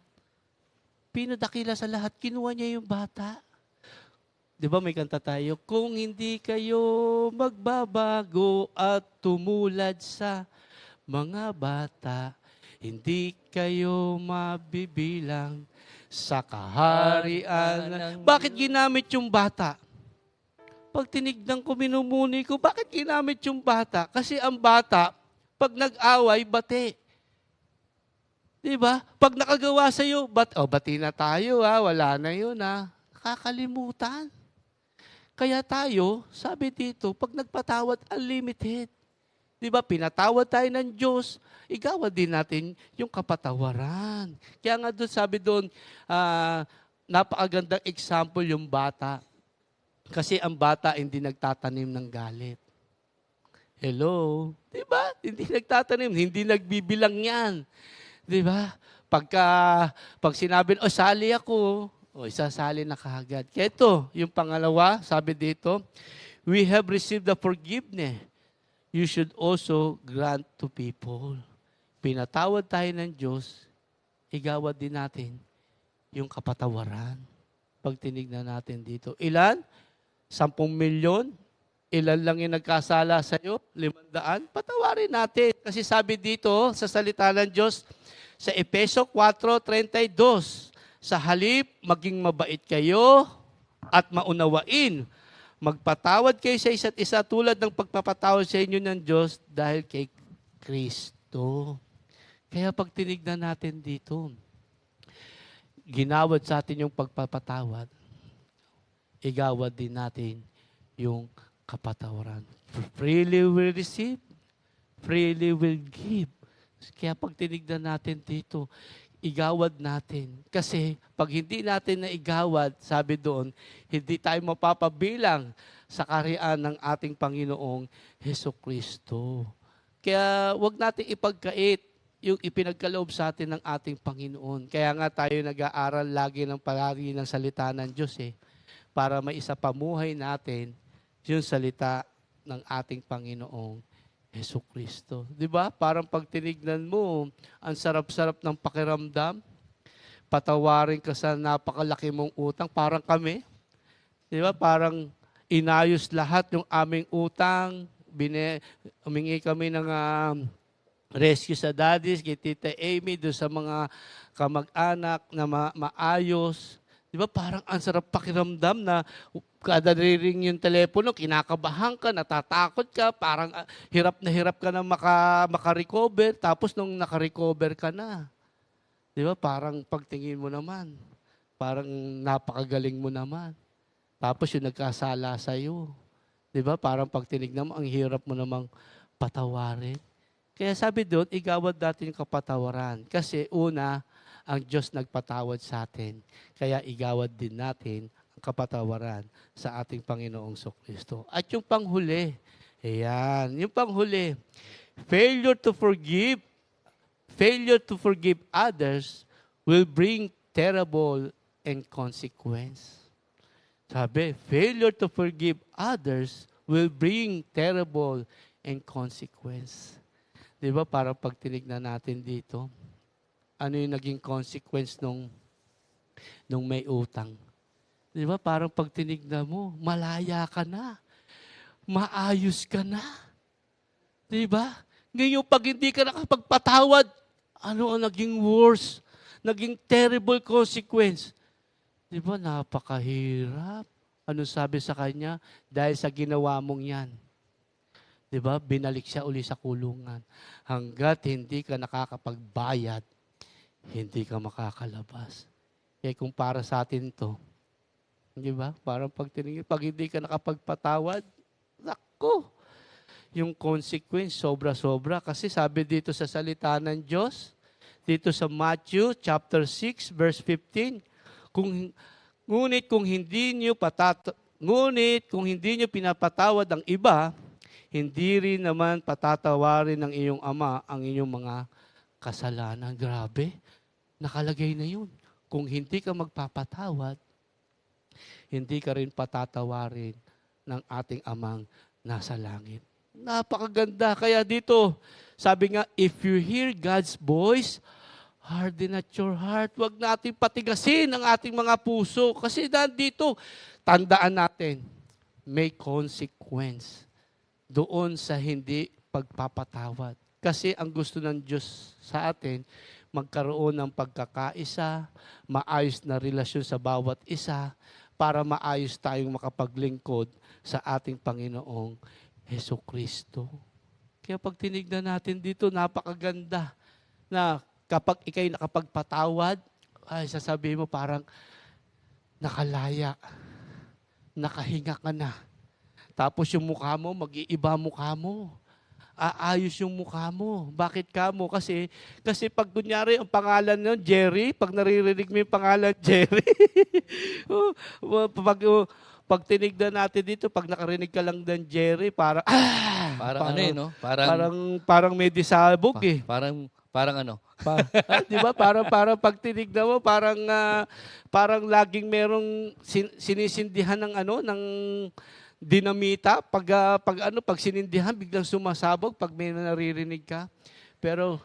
Pinadakila sa lahat, kinuha niya yung bata. Di ba may kanta tayo? Kung hindi kayo magbabago at tumulad sa mga bata, hindi kayo mabibilang sa kaharian. Bakit ginamit yung bata? Pag tinignan ko, minumuni ko, bakit ginamit yung bata? Kasi ang bata, pag nag-away, bate. Diba? Pag nakagawa sa'yo, bati na tayo wala na yun Nakakalimutan. Kaya tayo, sabi dito, pag nagpatawad, unlimited. Diba? Pinatawad tayo ng Diyos, igawad din natin yung kapatawaran. Kaya nga doon, sabi doon, napakagandang example yung bata. Kasi ang bata hindi nagtatanim ng galit. Hello? Diba? Hindi nagtatanim, hindi nagbibilang yan. Diba? Pag sinabi, sali ako, isasali na kaagad. Kaya ito, yung pangalawa, sabi dito, we have received the forgiveness. You should also grant to people. Pinatawad tayo ng Diyos, igawad din natin yung kapatawaran. Pag tinignan natin dito. Ilan? 10 milyon? Ilan lang yung nagkasala sa'yo? 500? Patawarin natin. Kasi sabi dito, sa salita ng Diyos, sa Efeso 4:32, sa halip, maging mabait kayo at maunawain. Magpatawad kayo sa isa't isa tulad ng pagpapatawad sa inyo ng Diyos dahil kay Kristo. Kaya pag tinignan natin dito, ginawad sa atin yung pagpapatawad, igawad din natin yung kapatawaran. Freely will receive, freely will give. Kaya pag tinignan natin dito, igawad natin. Kasi pag hindi natin na igawad, sabi doon, hindi tayo mapapabilang sa kaharian ng ating Panginoong Hesukristo. Kaya wag natin ipagkait yung ipinagkaloob sa atin ng ating Panginoon. Kaya nga tayo nag-aaral lagi ng palagi ng salita ng Diyos para maisapamuhay natin yung salita ng ating Panginoong Hesus Kristo. Di ba? Parang pag tinignan mo, ang sarap-sarap ng pakiramdam. Patawarin ka sa napakalaki mong utang. Parang kami. Di ba? Parang inayos lahat yung aming utang. Humingi kami ng rescue sa daddies, kay Tita Amy, doon sa mga kamag-anak na maayos. Di ba? Parang ang sarap pakiramdam na kada ring yung telepono, kinakabahan ka, natatakot ka, parang hirap ka na makarecover, tapos nung nakarecover ka na, di ba? Parang pagtingin mo naman, parang napakagaling mo naman. Tapos yung nagkasala sa'yo, di ba? Parang pag tinignan mo, ang hirap mo namang patawarin. Kaya sabi doon, igawad natin yung kapatawaran. Kasi una, ang Diyos nagpatawad sa atin. Kaya igawad din natin ang kapatawaran sa ating Panginoong Kristo. At yung panghuli, ayan, yung panghuli, failure to forgive others will bring terrible and consequence. Sabi, failure to forgive others will bring terrible and consequence. Di ba, parang pag tinignan natin dito, ano yung naging consequence nung may utang? Di ba, parang pag tinignan mo, malaya ka na. Maayos ka na. Di ba? Ngayon, pag hindi ka nakapagpatawad, ano ang naging worse? Naging terrible consequence. Di ba, napakahirap. Ano sabi sa kanya? Dahil sa ginawa mong yan. Diba? Binalik siya uli sa kulungan. Hanggat hindi ka nakakapagbayad, hindi ka makakalabas. Kaya kung para sa atin to, di ba? Parang pag hindi ka nakapagpatawad, naku, yung consequence sobra-sobra. Kasi sabi dito sa salita ng Diyos, dito sa Matthew chapter 6 verse 15, ngunit kung hindi niyo pinapatawad ang iba, hindi rin naman patatawarin ng iyong ama ang inyong mga kasalanan. Grabe, nakalagay na yun. Kung hindi ka magpapatawad, hindi ka rin patatawarin ng ating amang nasa langit. Napakaganda. Kaya dito, sabi nga, if you hear God's voice, harden at your heart. Huwag natin patigasin ang ating mga puso. Kasi dito, tandaan natin, may consequence doon sa hindi pagpapatawad. Kasi ang gusto ng Diyos sa atin, magkaroon ng pagkakaisa, maayos na relasyon sa bawat isa, para maayos tayong makapaglingkod sa ating Panginoong Hesus Kristo. Kaya pag tinignan natin dito, napakaganda na kapag ikay nakapagpatawad, ay sasabihin mo parang nakalaya, nakahinga ka na. Tapos yung mukha mo, mag-iiba mukha mo. Aayos yung mukha mo. Bakit ka mo? Kasi pag kunyari, ang pangalan nyo, Jerry, pag naririnig mo yung pangalan, Jerry, pag tinignan natin dito, pag nakarinig ka lang ng Jerry, parang no? Parang may disabog eh. Parang ano? Di ba? Parang pag tinignan mo, parang laging merong sinisindihan ng dinamita, pag sinindihan, biglang sumasabog pag may naririnig ka. Pero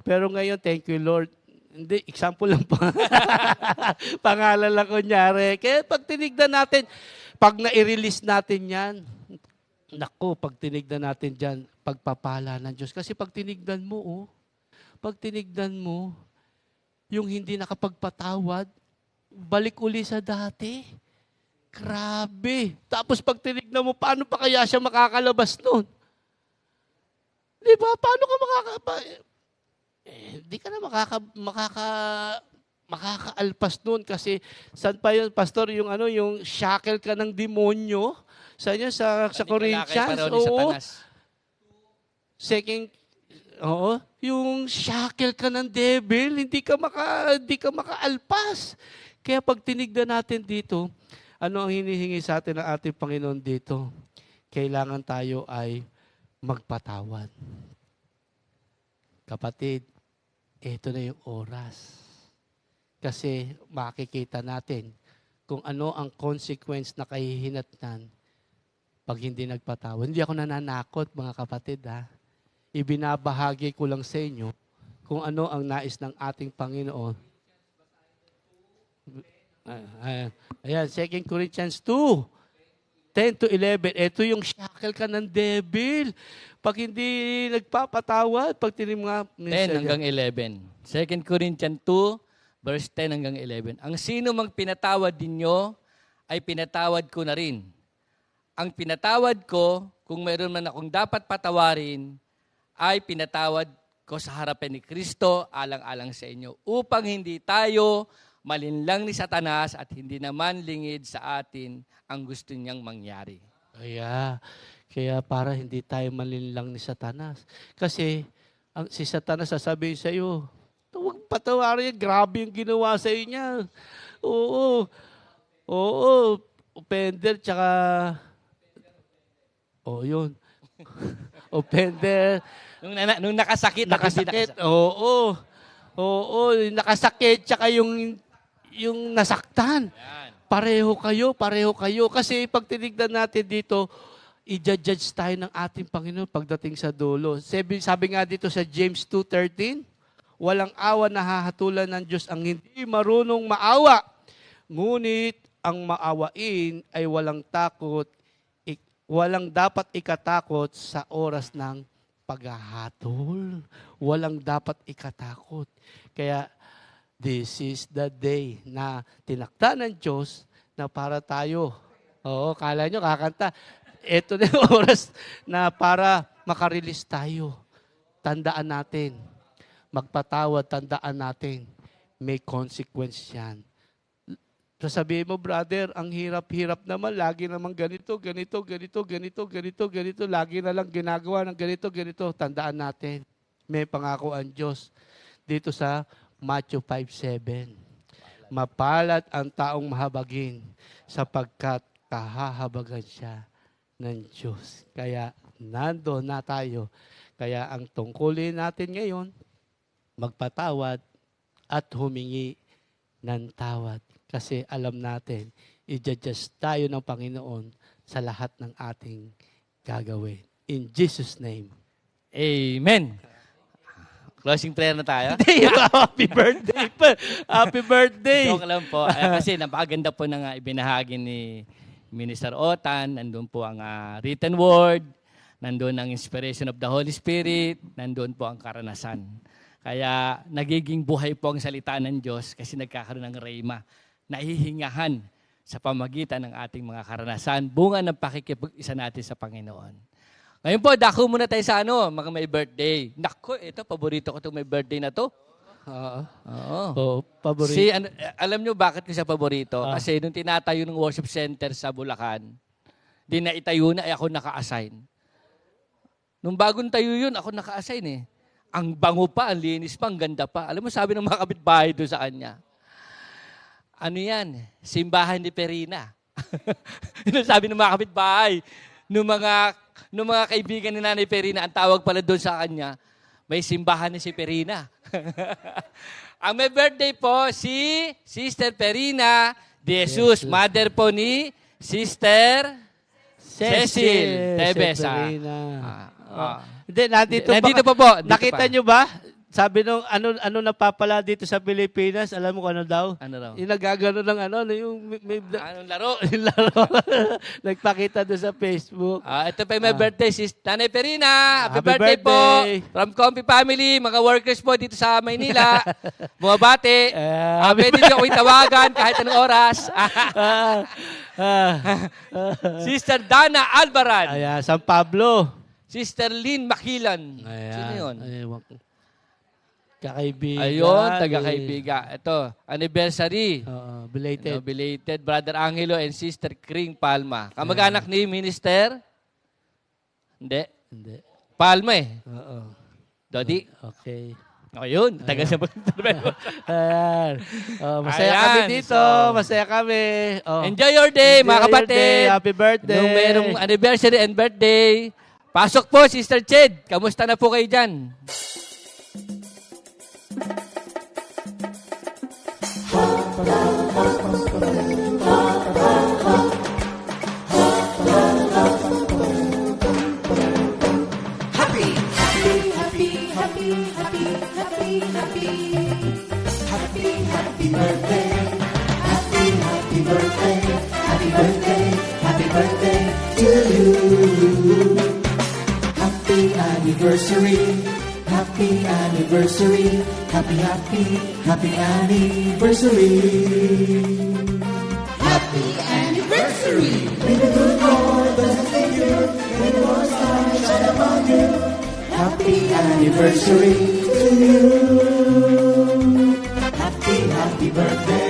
ngayon, thank you Lord. Hindi, example lang po. Pangalan lang kunyari. Kaya pag tinignan natin, pag na-release natin yan, naku, pag tinignan natin dyan, pagpapala ng Diyos. Kasi pag tinignan mo, yung hindi nakapagpatawad, balik uli sa dati. Grabe. Tapos pag tinignan mo, paano pa kaya siya makakalabas nun? Di ba? Paano ka hindi ka na makakaalpas nun kasi saan pa yun, Pastor, yung shackle ka ng demonyo sa Corinthians. Oo. Yung shackle ka ng devil, hindi ka makaalpas. Kaya pag tinignan natin dito, ano ang hinihingi sa atin ng ating Panginoon dito? Kailangan tayo ay magpatawad. Kapatid, ito na yung oras. Kasi makikita natin kung ano ang consequence na kahihinatnan pag hindi nagpatawad. Hindi ako nananakot, mga kapatid, ha. Ibinabahagi ko lang sa inyo kung ano ang nais ng ating Panginoon. Ayan, 2 Corinthians 2, 10 to 11. Ito yung shackle ka ng devil. Pag hindi nagpapatawad, pag tinimnga... 10 hanggang 11. 2 Corinthians 2, verse 10 hanggang 11. Ang sino mang pinatawad ninyo, ay pinatawad ko na rin. Ang pinatawad ko, kung mayroon man akong dapat patawarin, ay pinatawad ko sa harapan ni Kristo, alang-alang sa inyo, upang hindi tayo malinlang ni Satanas at hindi naman lingid sa atin ang gusto niyang mangyari. Kaya para hindi tayo malinlang ni Satanas. Kasi si Satanas sasabihin sa iyo, huwag patawarin yan, grabe yung ginawa sa iyo niya. Oo, offender, tsaka, yun. Offender. Nung nakasakit. Oo, nakasakit, tsaka yung nasaktan. Yan. Pareho kayo. Kasi pag tinignan natin dito, i-judge tayo ng ating Panginoon pagdating sa dulo. Sabi nga dito sa James 2:13, walang awa na hahatulan ng Diyos ang hindi marunong maawa. Ngunit ang maawain ay walang dapat ikatakot sa oras ng paghahatol. Walang dapat ikatakot. Kaya, this is the day na tinakda ng Diyos na para tayo. Oo, kala nyo kakanta. Ito na yung oras na para makarelease tayo. Tandaan natin. Magpatawad, tandaan natin. May consequence yan. Sasabihin mo, brother, ang hirap-hirap naman. Lagi naman ganito. Lagi na lang ginagawa ng ganito. Tandaan natin. May pangako ang Diyos. Dito sa Matthew 5:7. Mapalad ang taong mahabagin sapagkat kahahabagan siya ng Diyos. Kaya nando na tayo. Kaya ang tungkulin natin ngayon, magpatawad at humingi ng tawad. Kasi alam natin, i-judge tayo ng Panginoon sa lahat ng ating gagawin. In Jesus' name. Amen. Closing prayer na tayo. Happy birthday pa. Happy birthday. Joke lang po. Kasi napakaganda po ng ibinahagi ni Minister Otan. Nandun po ang written word. Nandun ang inspiration of the Holy Spirit. Nandun po ang karanasan. Kaya nagiging buhay po ang salita ng Diyos kasi nagkakaroon ng rhema. Nahihingahan sa pamagitan ng ating mga karanasan. Bunga ng pakikipag-isa natin sa Panginoon. Ngayon po, dako muna tayo sa mga may birthday. Naku, ito, paborito ko itong may birthday na to. Oo. Paborito. Alam nyo bakit ko siya paborito? Kasi nung tinatayo ng worship center sa Bulacan, di na itayo na, ako naka-assign. Nung bagong tayo yun, ako naka-assign eh. Ang bango pa, ang linis pa, ang ganda pa. Alam mo, sabi ng mga kapitbahay doon sa kanya, ano yan? Simbahan ni Perina. Yun sabi ng mga kapitbahay. Nung mga kaibigan ni Nanay Perina, ang tawag pala doon sa kanya, may simbahan ni si Perina. Ang may birthday po, si Sister Perina de Jesus, mother po ni Sister Cecil Tebes. Hindi, nandito pa po. Nakita nyo ba? Sabi nung ano napapala dito sa Pilipinas, alam mo kung ano daw? Ano daw? Yung nagagano ng yung Anong laro? yung laro. Nagpakita doon sa Facebook. Ito pa yung may birthday, si Nanay Perina. Happy birthday po. From Comfy Family, mga workers po dito sa Maynila. Bumabati. Pwede niyo akong tawagan kahit anong oras. Sister Dana Albaran. Ayan, San Pablo. Sister Lynn Makilan. Sino yun? Kakaibigan. Ayun, taga-kaibigan. Ito, anniversary. Belated. Belated. Brother Angelo and Sister Kring Palma. Kamag-anak ni Minister? Hindi. Palma eh. Oo. Dodi? Okay. Ayun, taga sa masaya kami dito. Masaya kami. Enjoy your day, mga kapatid. Happy birthday. Nung merong anniversary and birthday, pasok po, Sister Ched. Kamusta na po kayo dyan? birthday, happy birthday, happy birthday to you. Happy anniversary, happy anniversary, happy, happy, happy anniversary. Happy anniversary! May the good Lord bless you, may the Lord's light shine upon you. Happy anniversary to you. Happy, happy birthday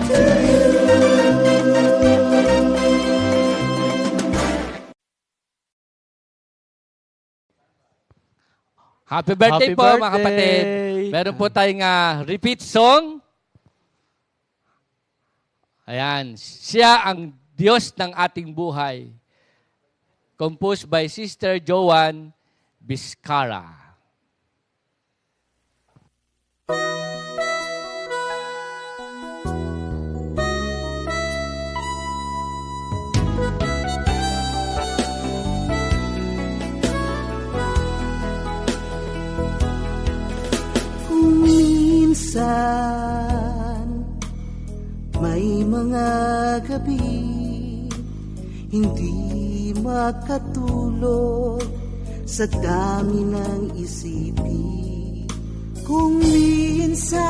to you. Happy birthday Happy po, mga birthday! kapatid. Meron po tayong repeat song. Ayan. Siya ang Diyos ng ating buhay. Composed by Sister Joan Vizcara. Kung minsan may mga gabi hindi makatulog sa dami ng isipin. Kung minsan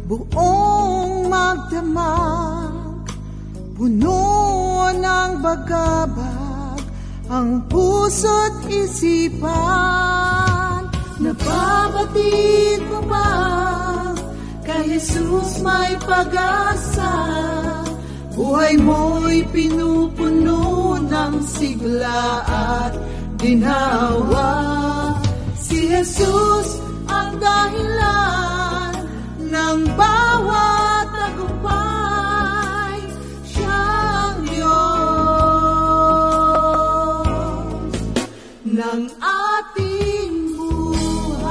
buong magdamag, puno ng bagabag ang puso't isipan. Nababatid mo ba kay Jesus may pag-asa? Buhay mo'y pinupuno ng sigla at ginhawa. Si Jesus ang dahilan ng bawat tagumpay. Siyang Diyos ng ating buhay.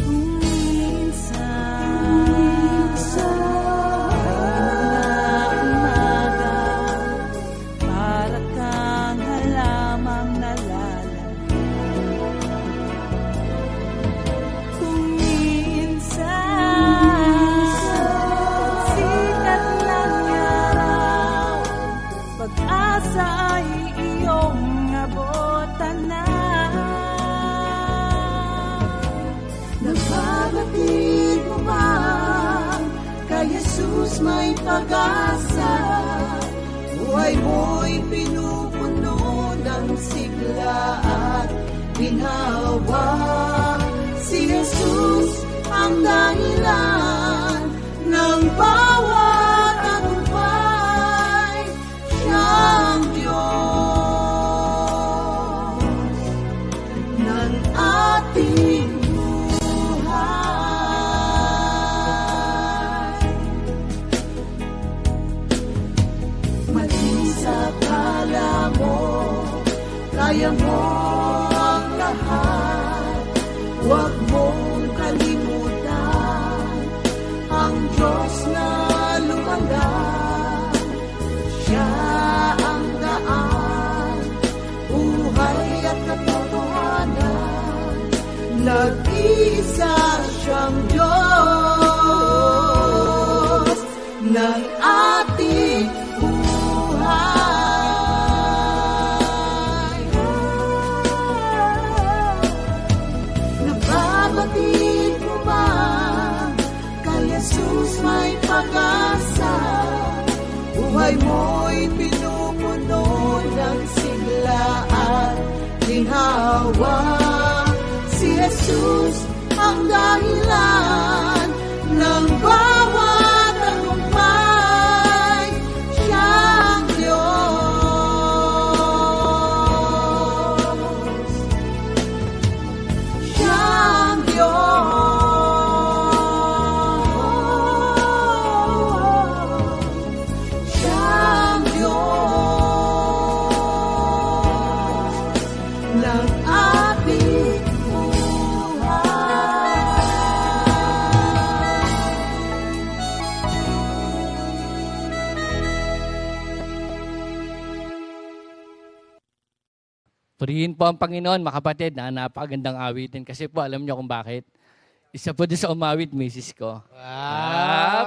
Kung minsan umaga, para kang halamang nalalamig. Kung minsan sikat ng araw, pag-asa ay iyong abutan na. Nababatid mo ba kay Jesus may pag-asa? Buhay mo'y pinupuno ng sigla at ginhawa. Si Jesus ang dahilan ng bawat tagumpay. Siyang Diyos ng ating buhay. Maging sa kala mo, kaya mo ang lahat. Huwag mong kalimutan ang Diyos na lumalang. Siya ang daan, buhay at katotohanan. Nag-iisa siyang Diyos ng ating buhay. Nababatid mo ba kay Jesus may pag-asa? Buhay mo'y pinupuno ng sigla at ginhawa. Si Jesus ang dahilan ng bawat tagumpay. Siyang Diyos. Siyang Diyos. Siyang Diyos ng ating buhay. Purihin po ang Panginoon, mga kapatid, na napakagandang awitin. Kasi po, alam niyo kung bakit? Isa po doon sa umawit, misis ko.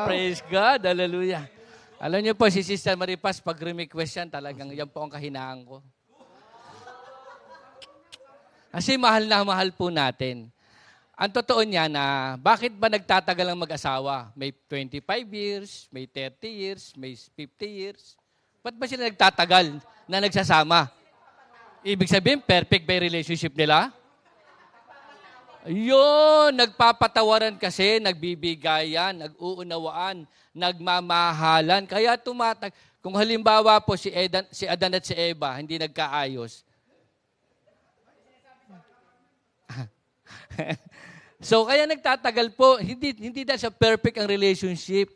Praise God. Hallelujah. Alam niyo po, si Sister Maripas, pag request yan, talagang yan po ang kahinaan ko. Kasi mahal na mahal po natin. Ang totoo niya na, bakit ba nagtatagal ang mag-asawa? May 25 years, may 30 years, may 50 years. Ba't ba sila nagtatagal na nagsasama? Ibig sabihin, perfect ba yung relationship nila? Yun, nagpapatawaran kasi, nagbibigayan, nag-uunawaan, nagmamahalan. Kaya kung halimbawa po si Adan at si Eva, hindi nagkaayos. So, kaya nagtatagal po, hindi dahil sa perfect ang relationship.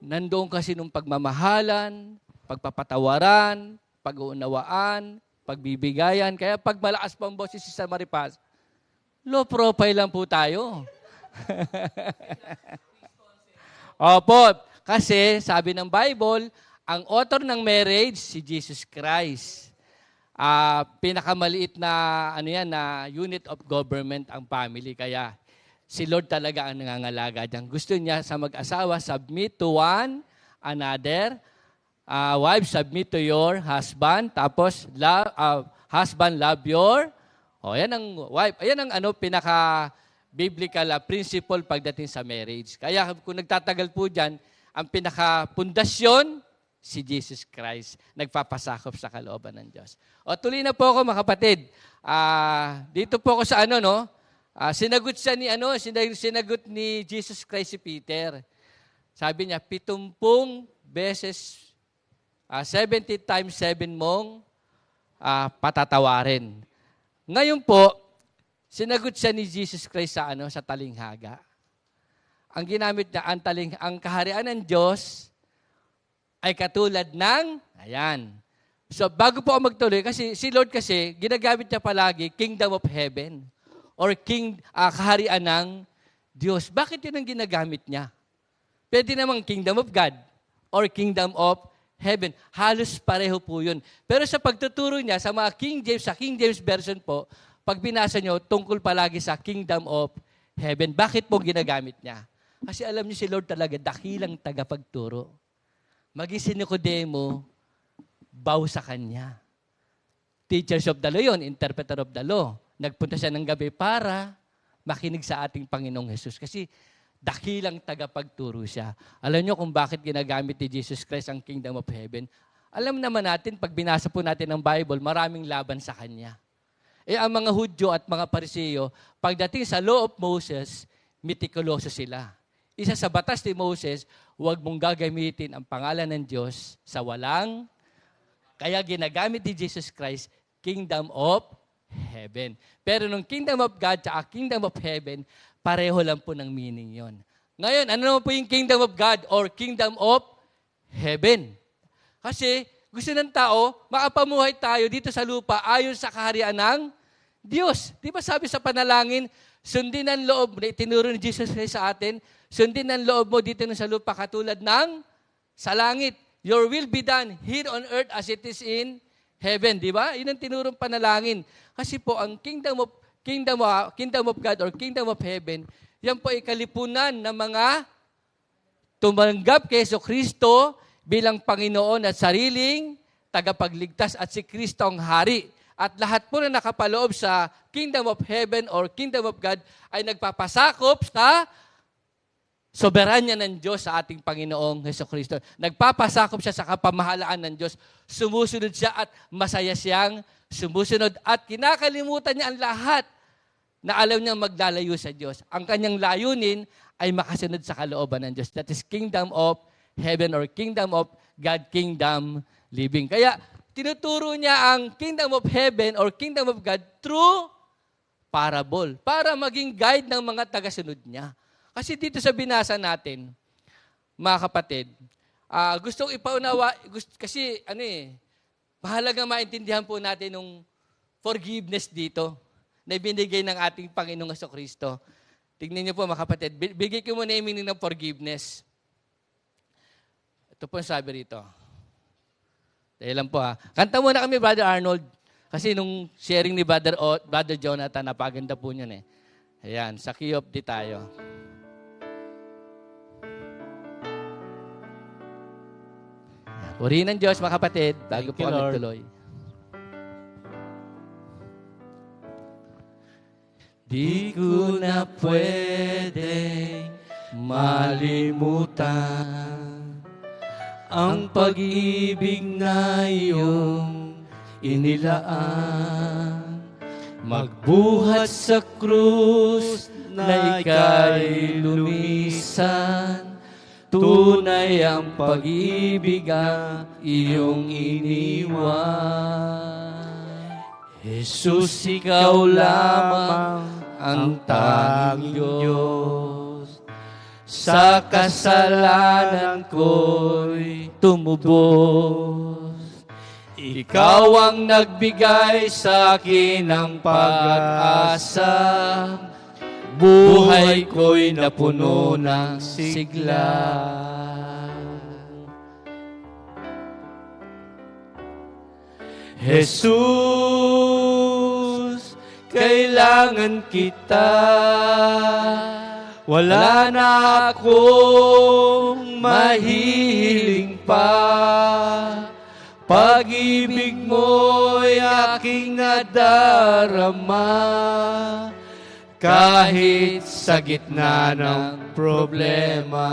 Nandoon kasi nung pagmamahalan, pagpapatawaran, pag-uunawaan, pagbibigayan. Kaya pag malakas pa ang boses si Sister Maripas, low profile lang po tayo. Opo, kasi sabi ng Bible, ang author ng marriage, si Jesus Christ. Pinakamaliit na, na unit of government ang family. Kaya si Lord talaga ang nangangalaga dyan. Gusto niya sa mag-asawa, submit to one another. Wives, submit to your husband. Tapos, husband, love your. Yan ang wife. Ayan ang pinaka-biblical principle pagdating sa marriage. Kaya kung nagtatagal po dyan, ang pinaka-pundasyon, si Jesus Christ. Nagpapasakop sa kalooban ng Diyos. Tuloy na po ako, mga kapatid. Dito po ako sa sinagot siya sinagot ni Jesus Christ si Peter. Sabi niya, 70 beses 70 times 7 mong patatawarin. Ngayon po, sinagot siya ni Jesus Christ sa talinghaga. Ang ginamit niya, ang kaharian ng Diyos ay katulad ng, ayan. So, bago po ako magtuloy, kasi si Lord kasi, ginagamit niya palagi, Kingdom of Heaven, or kaharian ng Diyos. Bakit yun ang ginagamit niya? Pwede namang Kingdom of God, or Kingdom of Heaven. Halos pareho po yun. Pero sa pagtuturo niya sa mga sa King James Version po, pag binasa nyo, tungkol palagi sa Kingdom of Heaven. Bakit po ginagamit niya? Kasi alam niyo si Lord talaga, dakilang tagapagturo. Maging si Nicodemo, bow sa kanya. Teachers of the law yun, interpreter of the law. Nagpunta siya ng gabi para makinig sa ating Panginoong Jesus. Kasi dakilang tagapagturo siya. Alam niyo kung bakit ginagamit ni Jesus Christ ang Kingdom of Heaven? Alam naman natin, pag binasa po natin ang Bible, maraming laban sa Kanya. Ang mga Hudyo at mga Pariseo, pagdating sa Law of Moses, mitikuloso sila. Isa sa batas ni Moses, huwag mong gagamitin ang pangalan ng Diyos sa walang. Kaya ginagamit ni Jesus Christ, Kingdom of Heaven. Pero nung Kingdom of God at Kingdom of Heaven, pareho lang po ng meaning yon. Ngayon, ano naman po yung Kingdom of God or Kingdom of Heaven? Kasi gusto ng tao, makapamuhay tayo dito sa lupa ayon sa kaharian ng Diyos. Di ba sabi sa panalangin, sundin ang loob na itinuro ni Jesus Christ sa atin, sundin ang loob mo dito sa lupa katulad ng sa langit. Your will be done here on earth as it is in heaven. Di ba? Yun ang tinurong panalangin. Kasi po ang Kingdom of God or Kingdom of Heaven, yan po ay kalipunan ng mga tumanggap kay Jesucristo bilang Panginoon at sariling tagapagligtas at si Kristo ang Hari. At lahat po na nakapaloob sa Kingdom of Heaven or Kingdom of God ay nagpapasakop sa soberanya ng Diyos sa ating Panginoong Jesucristo. Nagpapasakop siya sa kapamahalaan ng Diyos. Sumusunod siya at masaya siyang sumusunod. At kinakalimutan niya ang lahat na alam niyang maglalayo sa Diyos. Ang kanyang layunin ay makasunod sa kalooban ng Diyos. That is Kingdom of Heaven or Kingdom of God, Kingdom living. Kaya tinuturo niya ang Kingdom of Heaven or Kingdom of God through parable para maging guide ng mga tagasunod niya. Kasi dito sa binasa natin, mga kapatid, gustong ipaunawa, kasi mahalaga maintindihan po natin yung forgiveness dito na binigay ng ating Panginoong Jesucristo. Tignan niyo po mga kapatid, bigay ko muna yung meaning ng forgiveness. Ito po ang sabi rito. Dahil lang po Kanta muna kami, Brother Arnold. Kasi nung sharing ni Brother Jonathan, napaganda po yun eh. Ayan, sa key of D tayo. Purihin ng Diyos, mga kapatid, bago Thank po you, kami Lord. tuloy. Di ko na pwedeng malimutan ang pag-ibig na iyong inilaan. Magbuhat sa krus na ika'y lumisan. Tunay ang pag-ibig ang iyong iniwan. Jesus, ikaw lamang ang tanging Diyos. Sa kasalanan ko'y tumubos. Ikaw ang nagbigay sa akin ng pag-asa. Buhay ko'y napuno ng sigla. Jesus, kailangan kita. Wala na akong mahihiling pa. Pag-ibig mo'y aking nadarama. Kahit sa gitna ng problema.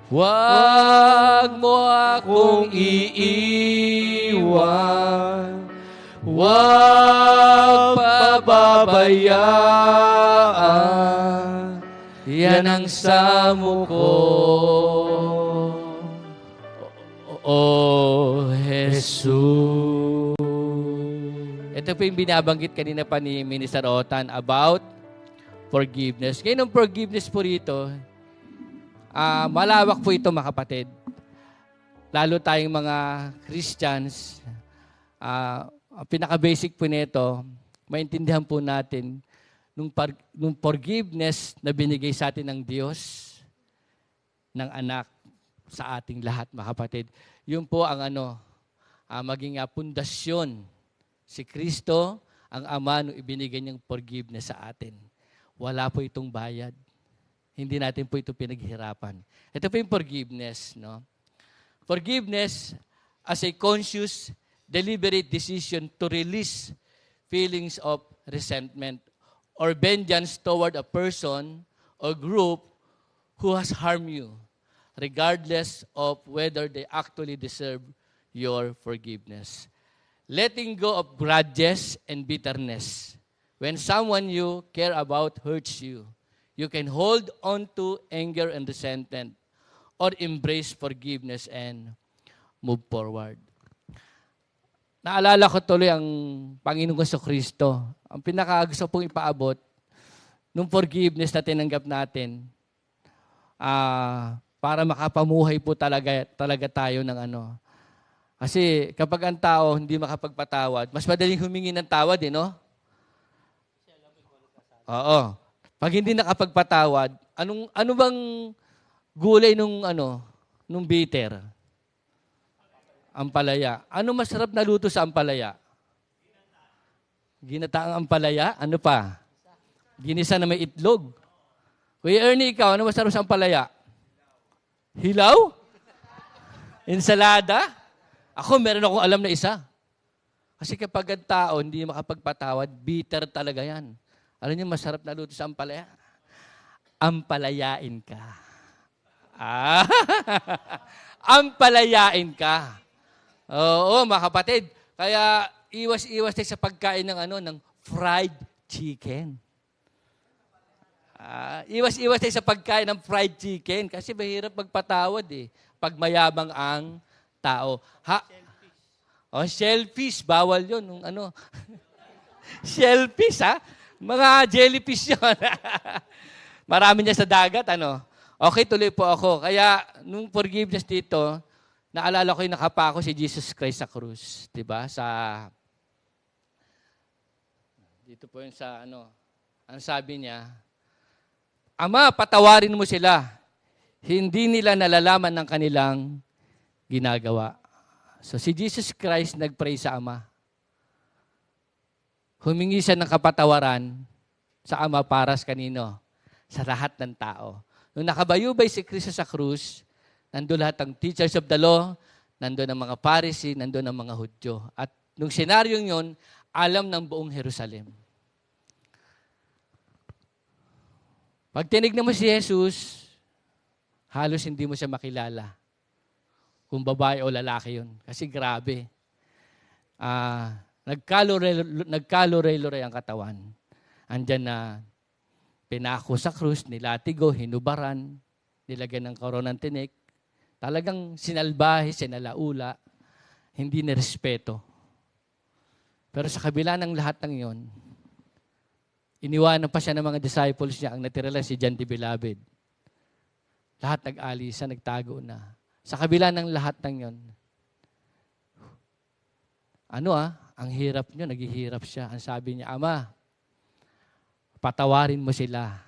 Huwag mo akong iiwan. Huwag pababayaan. Yan ang samo ko. O Jesus. Ito po yung binabanggit kanina pa ni Minister Otan about forgiveness. Ngayon ang forgiveness po rito, malawak po ito mga kapatid. Lalo tayong mga Christians, ang pinaka-basic po nito, maintindihan po natin nung forgiveness na binigay sa atin ng Diyos, ng anak, sa ating lahat mga kapatid. Yun po ang maging pundasyon. Si Kristo, ang Ama, nung ibinigay niyang forgiveness sa atin. Wala po itong bayad. Hindi natin po ito pinaghirapan. Ito po yung forgiveness. No? Forgiveness as a conscious, deliberate decision to release feelings of resentment or vengeance toward a person or group who has harmed you, regardless of whether they actually deserve your forgiveness. Letting go of grudges and bitterness. When someone you care about hurts you, you can hold on to anger and resentment or embrace forgiveness and move forward. Naalala ko tuloy ang Panginoong Jesucristo. Ang pinakagusto pong ipaabot nung forgiveness na tinanggap natin para makapamuhay po talaga tayo ng Kasi kapag ang tao hindi makapagpatawad, mas madaling humingi ng tawad, no? Oo. Pag hindi nakapagpatawad, ano bang gulay nung bitter? Ampalaya. Ano masarap na luto sa ampalaya? Ginataang ampalaya? Ano pa? Ginisa na may itlog. Kuya Ernie, ikaw, ano masarap sa ampalaya? Hilaw? Ensalada? Ako, meron akong alam na isa. Kasi kapag ang tao hindi makapagpatawad, bitter talaga yan. Alam niyo, masarap na luto sa ampalaya? Ampalayain ka. Ampalayain ka. Oo, mga kapatid. Kaya, iwas-iwas tayo sa pagkain ng fried chicken. Iwas-iwas tayo sa pagkain ng fried chicken kasi mahirap magpatawad eh. Pag mayabang ang tao. Shellfish. Bawal yun. Shellfish, ha? Mga jellyfish yun. Marami niya sa dagat, Okay, tuloy po ako. Kaya, nung forgiveness dito, naalala ko yung nakapako si Jesus Christ sa krus. Diba? Dito po yun sa, ang sabi niya, Ama, patawarin mo sila. Hindi nila nalalaman ng kanilang ginagawa. So si Jesus Christ nag-pray sa Ama. Humingi siya ng kapatawaran sa Ama para sa kanino? Sa lahat ng tao. Nung nakabayubay si Kristo sa krus, nandun lahat ang teachers of the law, nandun ang mga Pharisee, nandun ang mga Hudyo. At nung senaryong yon, alam ng buong Jerusalem. Pag tinignan mo si Jesus, halos hindi mo siya makilala. Kung babae o lalaki yun. Kasi grabe. Nagkalore-lore ang katawan. Andyan na pinako sa krus, nilatigo, hinubaran, nilagyan ng koronang tinik. Talagang sinalbahe, sinalaula, hindi nirespeto. Pero sa kabila ng lahat ng yon, iniwanan pa siya ng mga disciples niya, ang natira lang si John the Beloved. Lahat nag-alisa, nagtago na. Sa kabila ng lahat ng yon, ang hirap niyo, naghihirap siya. Ang sabi niya, Ama, patawarin mo sila.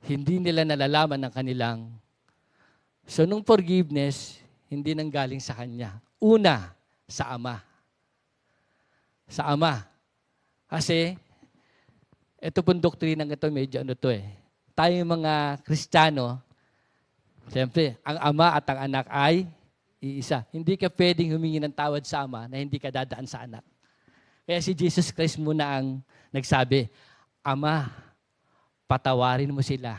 Hindi nila nalalaman ng kanilang. So, nung forgiveness, hindi nang galing sa Kanya. Una, sa Ama. Sa Ama. Kasi, ito pong doktrinang ito, medyo tayong mga Kristiyano, siyempre, ang Ama at ang Anak ay iisa. Hindi ka pwedeng humingi ng tawad sa Ama na hindi ka dadaan sa Anak. Kaya si Jesus Christ muna ang nagsabi, Ama, patawarin mo sila.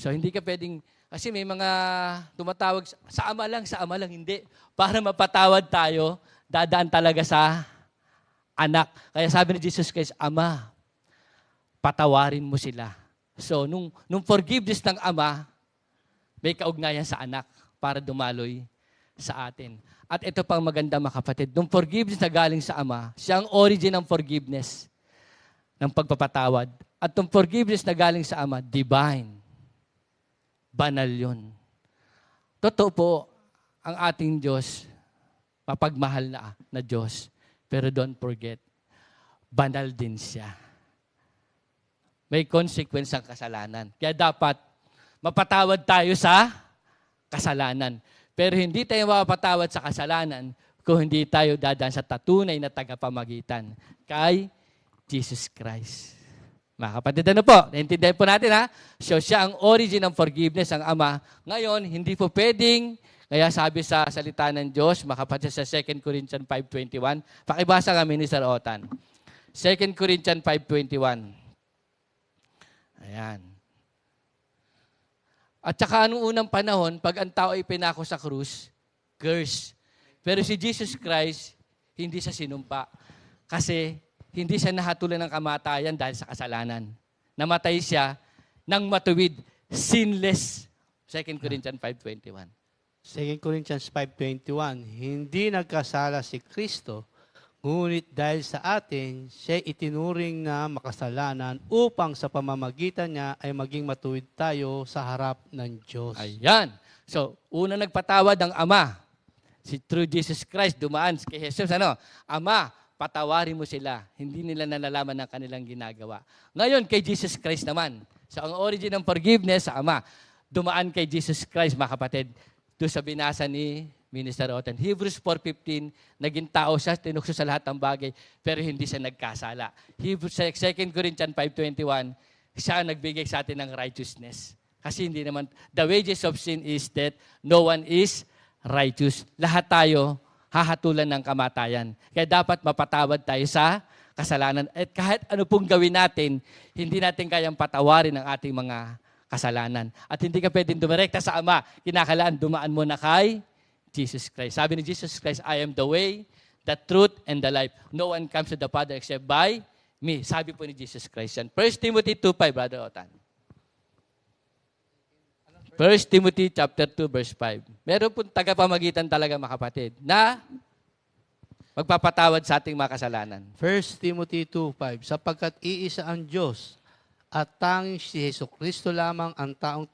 So, hindi ka pwedeng, kasi may mga tumatawag, sa Ama lang, hindi. Para mapatawad tayo, dadaan talaga sa Anak. Kaya sabi ni Jesus Christ, Ama, patawarin mo sila. So, nung forgiveness ng Ama, may kaugnayan sa Anak para dumaloy sa atin. At ito pang maganda mga kapatid, nung forgiveness na galing sa Ama, siya ang origin ng forgiveness, ng pagpapatawad. At nung forgiveness na galing sa Ama, divine. Banal yun. Totoo po, ang ating Diyos, mapagmahal na Diyos. Pero don't forget, banal din siya. May consequence ang kasalanan. Kaya dapat mapatawad tayo sa kasalanan. Pero hindi tayo mapatawad sa kasalanan kung hindi tayo dadaan sa tatunay na tagapamagitan kay Jesus Christ. Mga kapatid, naintindihan po natin So siya ang origin ng forgiveness, ang Ama. Ngayon, hindi po pwedeng, kaya sabi sa salita ng Diyos, mga kapatid, sa 2 Corinthians 5:21, pakibasa kami ni Sir Otan. 2 Corinthians 5:21. Ayan. At saka anong unang panahon, pag ang tao ay pinako sa krus, curse. Pero si Jesus Christ, hindi siya sinumpa. Kasi hindi siya nahatulan ng kamatayan dahil sa kasalanan. Namatay siya ng matuwid, sinless. 2 Corinthians 5:21. 2 Corinthians 5:21, hindi nagkasala si Kristo, ngunit dahil sa atin, siya itinuring na makasalanan upang sa pamamagitan niya ay maging matuwid tayo sa harap ng Diyos. Ayan. So, una nagpatawad ang Ama. Through Jesus Christ, dumaan kay Jesus. Ama, patawarin mo sila. Hindi nila nalalaman ang kanilang ginagawa. Ngayon, kay Jesus Christ naman. So, ang origin ng forgiveness sa Ama, dumaan kay Jesus Christ, mga kapatid. Doon sa binasa ni Minister Otan. Hebrews 4:15, naging tao siya, tinukso sa lahat ng bagay, pero hindi siya nagkasala. 2 Corinthians 5:21, siya nagbigay sa atin ng righteousness. Kasi hindi naman, the wages of sin is death, no one is righteous. Lahat tayo hahatulan ng kamatayan. Kaya dapat mapatawad tayo sa kasalanan. At kahit ano pong gawin natin, hindi natin kayang patawarin ang ating mga kasalanan. At hindi ka pwedeng dumirekta sa Ama. Kinakailangan dumaan mo na kay Jesus Christ. Sabi ni Jesus Christ, I am the way, the truth, and the life. No one comes to the Father except by me. Sabi po ni Jesus Christ yan. 1 Timothy 2:5, Brother Otan. 1 Timothy chapter 2, verse 5. Meron po tagapamagitan talaga, mga kapatid, na magpapatawad sa ating mga kasalanan. 1 Timothy 2:5, sapagkat iisa ang Diyos at tanging si Jesucristo lamang ang taong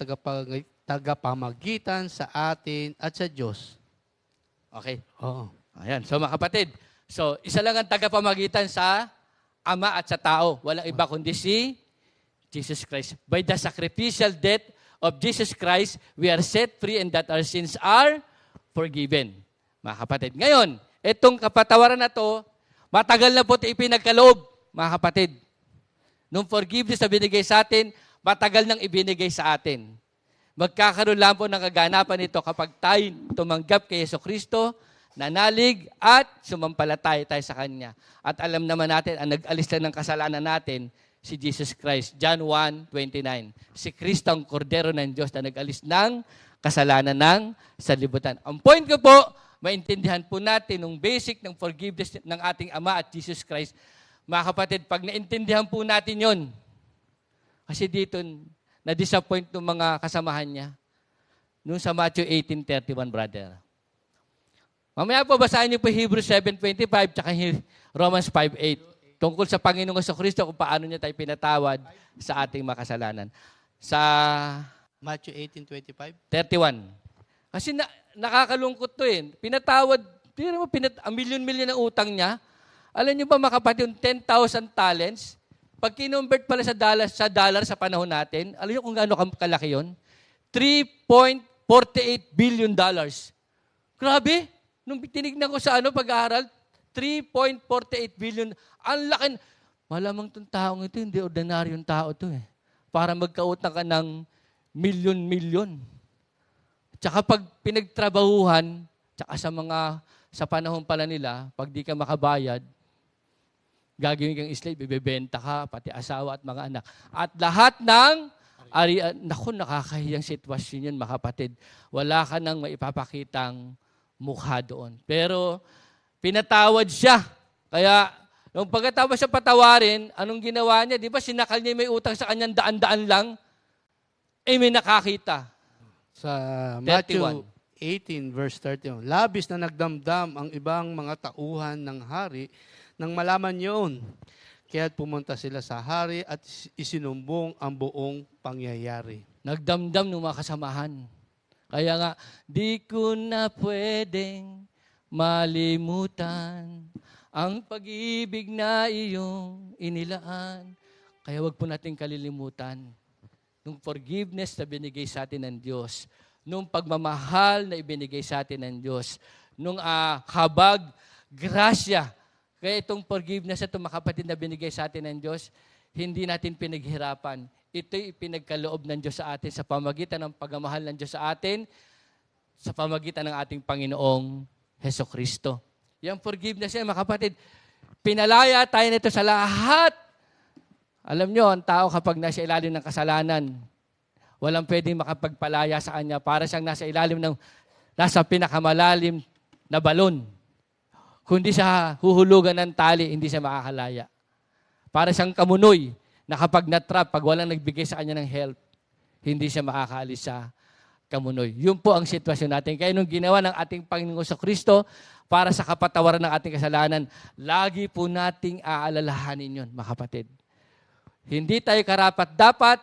tagapamagitan sa atin at sa Diyos. Okay? Oo. Ayan. So, mga kapatid, isa lang ang tagapamagitan sa Ama at sa tao. Walang iba kundi si Jesus Christ. By the sacrificial death of Jesus Christ, we are set free and that our sins are forgiven. Mga kapatid. Ngayon, itong kapatawaran na to, matagal na po ito ipinagkaloob, mga kapatid. Nung forgiveness na binigay sa atin, matagal nang ibinigay sa atin. Magkakaroon lang po ng kaganapan nito kapag tayo tumanggap kay Jesucristo, nanalig at sumampalataya tayo sa Kanya. At alam naman natin, ang nag-alis lang ng kasalanan natin, si Jesus Christ. John 1:29. Si Kristo ang kordero ng Diyos na nag-alis ng kasalanan ng sanlibutan. Ang point ko po, maintindihan po natin yung basic ng forgiveness ng ating Ama at Jesus Christ. Mga kapatid, pag naintindihan po natin yon, kasi dito, na-disappoint ng mga kasamahan niya. Noong sa Matthew 18:31, brother. Mamaya po, basahin niyo po Hebrews 7:25 tsaka Romans 5:8 tungkol sa Panginoong Jesucristo kung paano niya tayo pinatawad sa ating makasalanan. Sa Matthew 18:25. 31. Kasi nakakalungkot to eh. Pinatawad, ang milyon-milyon ng utang niya. Alam niyo ba mga kapatid, yung 10,000 talents, pag kinonvert pala sa dollar sa panahon natin, alam niyo kung gaano kalaki yun? $3.48 billion. Grabe! Nung tinignan ko sa pag-aaral, 3.48 billion. Ang laki. Malamang itong taong ito, hindi ordinaryong tao ito eh. Para magkautang ka ng milyon-milyon. Tsaka pag pinagtrabahuhan, tsaka sa panahon pala nila, pag di ka makabayad, gagawin kang slave, ibebenta ka, pati asawa at mga anak. At lahat ng naku, nakakahiyang sitwasyon yun, mga kapatid. Wala ka nang maipapakitang mukha doon. Pero, pinatawad siya. Kaya, nung pagkatapos siya patawarin, anong ginawa niya? Di ba, sinakal niya may utang sa kanyang daan-daan lang? May nakakita. Sa 31. Matthew 18 verse 31. Labis na nagdamdam ang ibang mga tauhan ng hari nang malaman yun. Kaya't pumunta sila sa hari at isinumbong ang buong pangyayari. Nagdamdam ng mga kasamahan. Kaya nga, di ko na pwedeng malimutan ang pag-ibig na iyong inilaan. Kaya wag po natin kalilimutan nung forgiveness na binigay sa atin ng Diyos, nung pagmamahal na ibinigay sa atin ng Diyos, nung habag, grasya. Kaya itong forgiveness at mga kapatid na binigay sa atin ng Diyos, hindi natin pinaghirapan. Ito'y ipinagkaloob ng Diyos sa atin sa pamagitan ng pagmamahal ng Diyos sa atin, sa pamagitan ng ating Panginoong Hesukristo. Yung forgiveness yan, mga kapatid, pinalaya tayo nito sa lahat. Alam nyo, ang tao kapag nasa ilalim ng kasalanan, walang pwedeng makapagpalaya sa kanya para siyang nasa pinakamalalim na balon. Kundi siya huhulugan ng tali, hindi siya makakalaya. Para siyang kamunoy, na kapag natrap, pag walang nagbigay sa kanya ng help, hindi siya makakaalis sa kamunoy. Yun po ang sitwasyon natin. Kaya nung ginawa ng ating Panginoong Kristo para sa kapatawaran ng ating kasalanan, lagi po nating aalalahanin yun, mga kapatid. Hindi tayo karapat-dapat,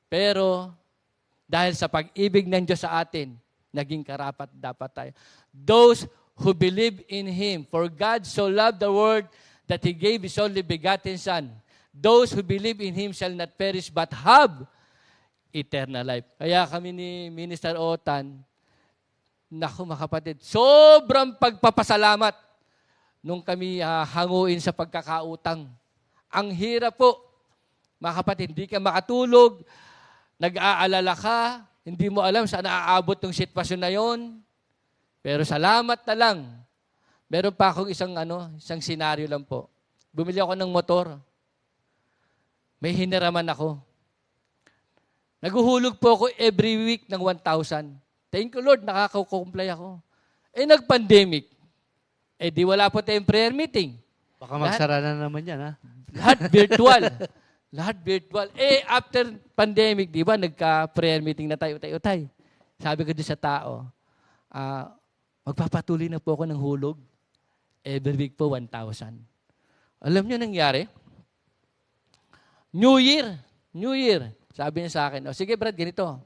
pero dahil sa pag-ibig ng Diyos sa atin, naging karapat-dapat tayo. Those who believe in Him, for God so loved the world that He gave His only begotten Son. Those who believe in Him shall not perish but have eternal life. Kaya kami ni Minister Otan, naku mga kapatid, sobrang pagpapasalamat nung kami hanguin sa pagkakautang. Ang hirap po, mga kapatid, hindi ka makatulog, nag-aalala ka, hindi mo alam saan naaabot yung sitwasyon na yon. Pero salamat na lang. Meron pa akong isang senaryo lang po. Bumili ako ng motor. May hiniraman ako. Naguhulog po ako every week ng 1,000. Thank you, Lord, nakaka-comply ako. Nag-pandemic. Di wala po tayong prayer meeting. Baka magsara na naman yan, ha? Lahat virtual. Lahat virtual. After pandemic, di ba, nagka-prayer meeting na tayo, utay. Sabi ko doon sa tao, magpapatuloy na po ako ng hulog. Every week po, 1,000. Alam niyo nangyari? New Year. Sabi niya sa akin, sige Brad, ganito.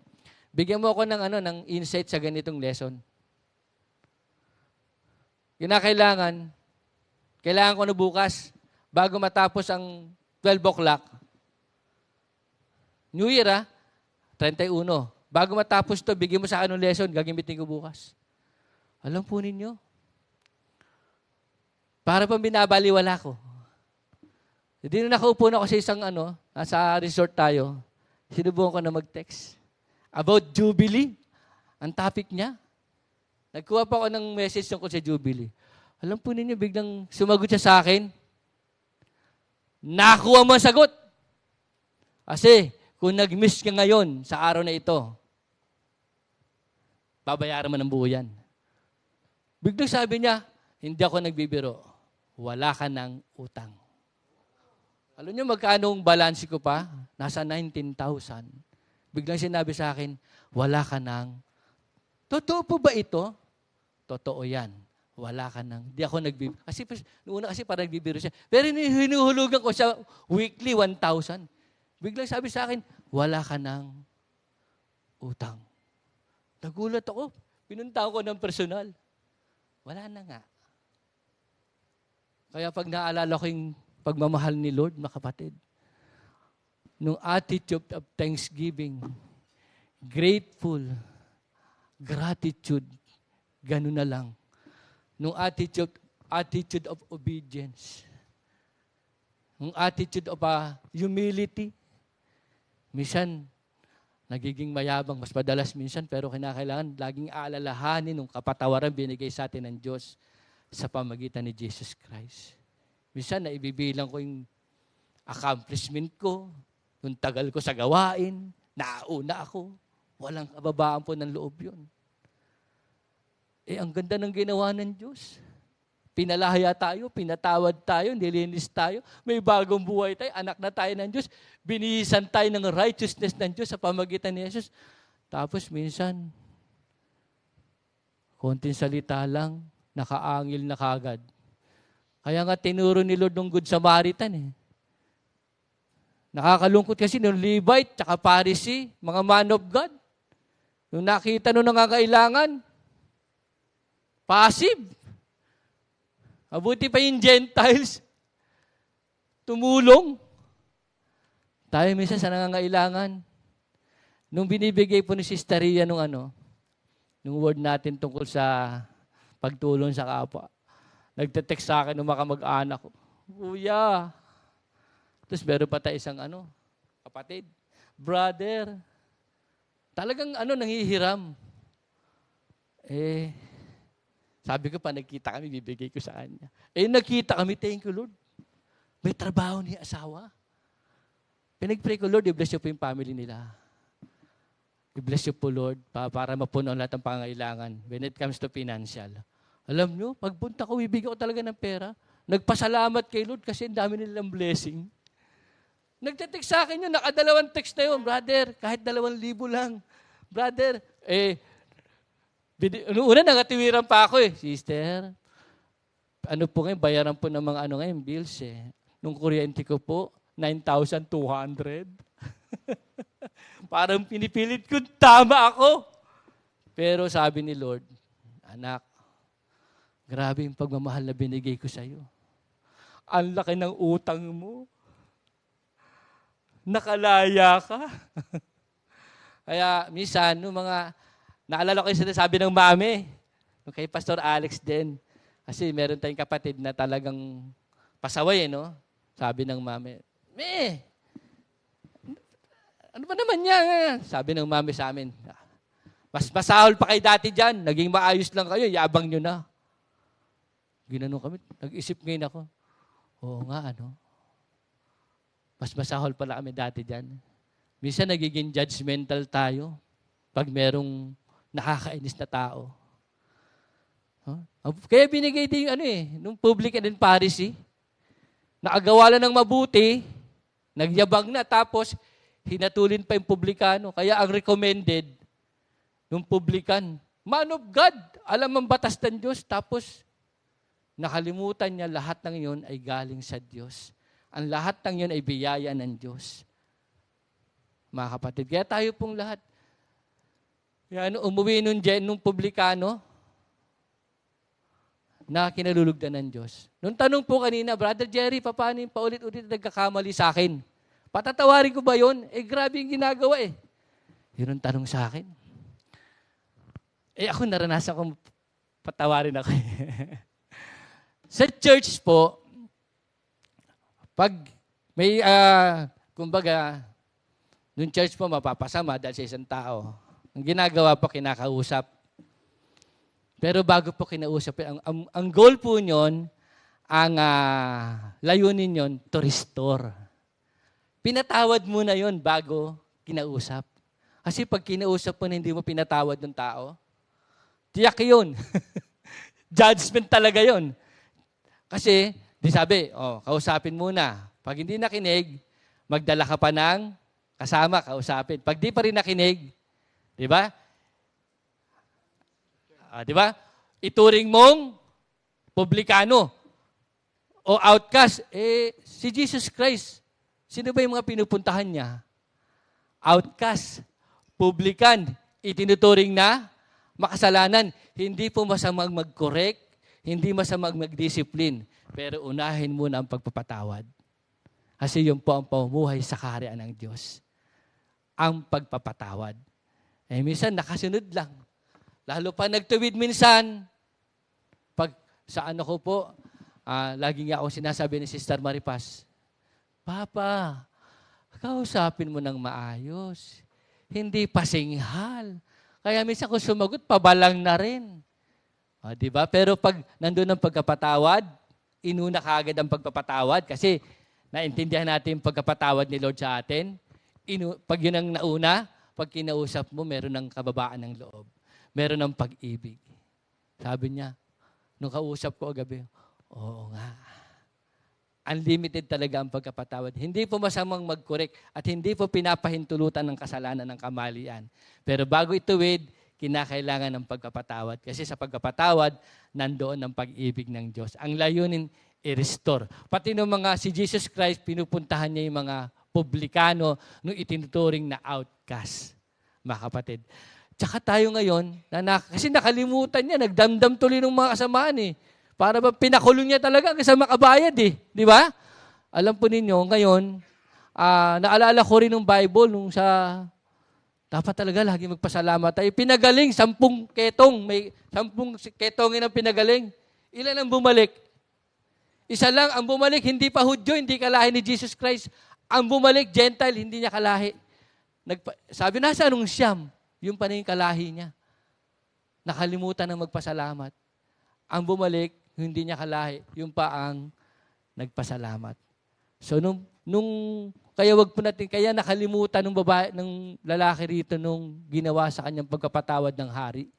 Bigyan mo ako ng insight sa ganitong lesson. Kailangan ko na bukas, bago matapos ang 12 o'clock. New Year, 31. Bago matapos to, bigyan mo sa akin ng lesson, gagamitin ko bukas. Alam po ninyo, para pang binabaliwala ko. Hindi na nakaupo na ako sa isang nasa resort tayo. Sinubukan ko na mag-text. About Jubilee. Ang topic niya. Nagkuha pa ako ng message tungkol sa Jubilee. Alam po ninyo, biglang sumagot siya sa akin. Nakuha mo ang sagot. Kasi, kung nag-miss ka ngayon sa araw na ito, babayaran mo ng buo yan. Biglang sabi niya, hindi ako nagbibiro. Wala ka ng utang. Alam niyo magkano ang balance ko pa? Nasa 19,000. Biglang sinabi sa akin, wala ka ng... Totoo po ba ito? Totoo yan. Wala ka ng... Di ako nagbibiro. Kasi noong una kasi parang nagbibiro siya. Pero hinuhulugan ko siya weekly 1,000. Biglang sabi sa akin, wala ka ng utang. Nagulat ako. Pinunta ko ng personal. Wala na nga. Kaya pag naalala ko yung pagmamahal ni Lord, mga kapatid, nung attitude of thanksgiving, grateful, gratitude, ganun na lang. Nung attitude of obedience, nung attitude of humility, minsan, nagiging mayabang, mas madalas minsan, pero kinakailangan laging aalalahanin ng kapatawaran binigay sa atin ng Diyos sa pamagitan ni Jesus Christ. Minsan, naibibilang ko yung accomplishment ko, yung tagal ko sa gawain, nauna ako, walang kababaan po ng loob yun. Ang ganda ng ginawa ng Diyos. Pinalahaya tayo, pinatawad tayo, nilinis tayo, may bagong buhay tayo, anak na tayo ng Diyos, binihisan tayo ng righteousness ng Diyos sa pamagitan ni Jesus. Tapos minsan, konting salita lang, nakaangil na kagad. Kaya nga tinuro ni Lord ng Good Samaritan. Nakakalungkot kasi ng Levite tsaka Pharisee, mga man of God. Nung nakita nung nangangailangan, passive. Mabuti pa yung Gentiles, tumulong. Tayo minsan sa nangangailangan. Nung binibigay po ni Sister Ria nung word natin tungkol sa pagtulong sa kapwa, nagte-text sa akin ng mga kamag-anak ko, Kuya. Tapos meron pa tayo isang kapatid, brother. Talagang nanghihiram. Sabi ko pa, nagkita kami, bibigay ko sa kanya. Nagkita kami, thank you, Lord. May trabaho niya asawa. Pinag-pray ko, Lord, i-bless you po yung family nila. I-bless you po, Lord, para mapuno ang lahat ng pangailangan when it comes to financial. Alam nyo, pagpunta ko, bibigyan ko talaga ng pera. Nagpasalamat kay Lord kasi ang dami nilang blessing. Nagte-text sa akin yun, nakadalawang text na yun, brother, kahit 2,000 lang. Brother, una nangatiwiran pa ako sister, po ngayon, bayaran po ng mga ngayon, bills Nung kuryente ko po, 9,200. Parang pinipilit ko, tama ako. Pero sabi ni Lord, anak, grabe yung pagmamahal na binigay ko sa iyo. Ang laki ng utang mo. Nakalaya ka. Kaya minsan, naalala ko yung sinasabi ng mami, kay Pastor Alex din. Kasi meron tayong kapatid na talagang pasaway, Sabi ng mami, ano ba naman yan? Sabi ng mami sa amin, mas masahol pa kayo dati dyan, naging maayos lang kayo, yabang nyo na. Ginanong kami, nag-isip ngayon ako, oo nga, mas masahol pala kami dati dyan. Minsan nagiging judgmental tayo pag merong nakakainis na tao. Kaya binigay din nung publican and Pharisee, nakagawa lang ng mabuti, nagyabang na, tapos hinatulin pa yung publikano. Kaya ang recommended nung publikan, man of God, alam ang batas ng Diyos, tapos nakalimutan niya lahat ng yun ay galing sa Diyos. Ang lahat ng yun ay biyaya ng Diyos. Mga kapatid, kaya tayo pong lahat, umuwi nung publikano na kinalulugdan ng Diyos. Nung tanong po kanina, Brother Jerry, paano yung paulit-ulit nagkakamali sa akin? Patatawarin ko ba yun? Grabe yung ginagawa Yun ang tanong sa akin. Ako naranasan kong Patawarin ako. Sa church po, pag may, kumbaga, yung church po mapapasama dahil sa isang tao. Ang ginagawa po, kinakausap. Pero bago po kinausap, ang goal po nyon, ang layunin nyon, to restore. Pinatawad mo na yon bago kinausap. Kasi pag kinausap mo na hindi mo pinatawad ng tao, tiyak yun. Judgment talaga yun. Kasi, di sabi, kausapin muna. Pag hindi nakinig, magdala ka pa ng kasama, kausapin. Pag di pa rin nakinig, di ba? Di ba? Ituring mong publikano o outcast. Si Jesus Christ, sino ba yung mga pinupuntahan niya? Outcast, publican, itinuturing na makasalanan. Hindi po masamang mag-correct, hindi masamang mag-discipline, pero unahin muna ang pagpapatawad. Kasi yun po ang pamumuhay sa kaharian ng Diyos. Ang pagpapatawad. Minsan nakasunod lang. Lalo pa nagtuwid minsan. Pag sa ano ko po, lagi nga ako sinasabi ni Sister Maripas, Papa, kausapin mo ng maayos. Hindi pasinghal. Kaya minsan kung sumagot, pabalang na rin. Diba? Pero pag nandun ang pagkapatawad, inuna kaagad ang pagpapatawad kasi naintindihan natin yung pagkapatawad ni Lord sa atin. Pag yun ang nauna, pag kinausap mo, meron ng kababaan ng loob. Meron ng pag-ibig. Sabi niya, nung kausap ko gabi, oo nga. Unlimited talaga ang pagkapatawad. Hindi po masamang mag-correct at hindi po pinapahintulutan ng kasalanan ng kamalian. Pero bago ituwid, kinakailangan ng pagkapatawad. Kasi sa pagkapatawad, nandoon ang pag-ibig ng Diyos. Ang layunin, i-restore. Pati ng mga si Jesus Christ, pinupuntahan niya yung mga publikano nung itinuturing na outcast. Mga kapatid. Tsaka tayo ngayon, kasi nakalimutan niya, nagdamdam tuloy ng mga kasamaan eh. Para ba pinakulong niya talaga kasi makabayad eh. Di ba? Alam po ninyo, ngayon, naalala ko rin ng Bible nung sa, dapat talaga lagi magpasalamat tayo. Pinagaling, 10 ketong. May 10 ketongin ang pinagaling. Ilan ang bumalik? Isa lang ang bumalik, hindi pa Hudyo, hindi kalahi ni Jesus Christ. Ang bumalik, Gentile, hindi niya kalahi. Sabi na sa anong siyam, yung pa na yung kalahi niya. Nakalimutan ng magpasalamat. Ang bumalik, hindi niya kalahi, yung pa ang nagpasalamat. So, kaya nakalimutan ng babae, ng lalaki rito nung ginawa sa kanyang pagkapatawad ng hari.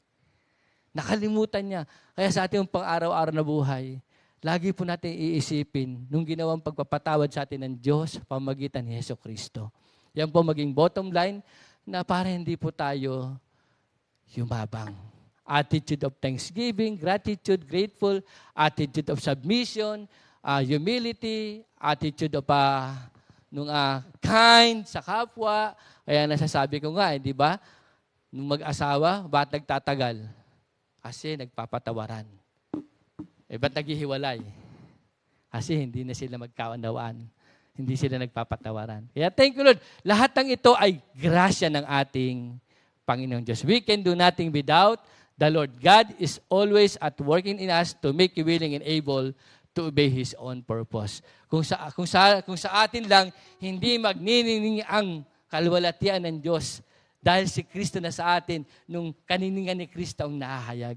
Nakalimutan niya. Kaya sa ating pang-araw-araw na buhay, lagi po natin iisipin nung ginawang pagpapatawad sa atin ng Diyos pamagitan ni Jesucristo. Yan po maging bottom line na para hindi po tayo yumabang. Attitude of thanksgiving, gratitude, grateful, attitude of submission, humility, attitude of kind sa kapwa. Kaya nasasabi ko nga, di ba? Nung mag-asawa, ba't nagtatagal? Kasi nagpapatawaran. Ba't naghihiwalay? Kasi hindi na sila magkaunawaan. Hindi sila nagpapatawaran. Kaya thank you, Lord. Lahat ng ito ay grasya ng ating Panginoong Diyos. We can do nothing without the Lord. God is always at working in us to make you willing and able to obey His own purpose. Kung sa atin lang, hindi magniningning ang kalwalatian ng Diyos dahil si Kristo na sa atin nung kaniningan ni Kristo ang nahahayag.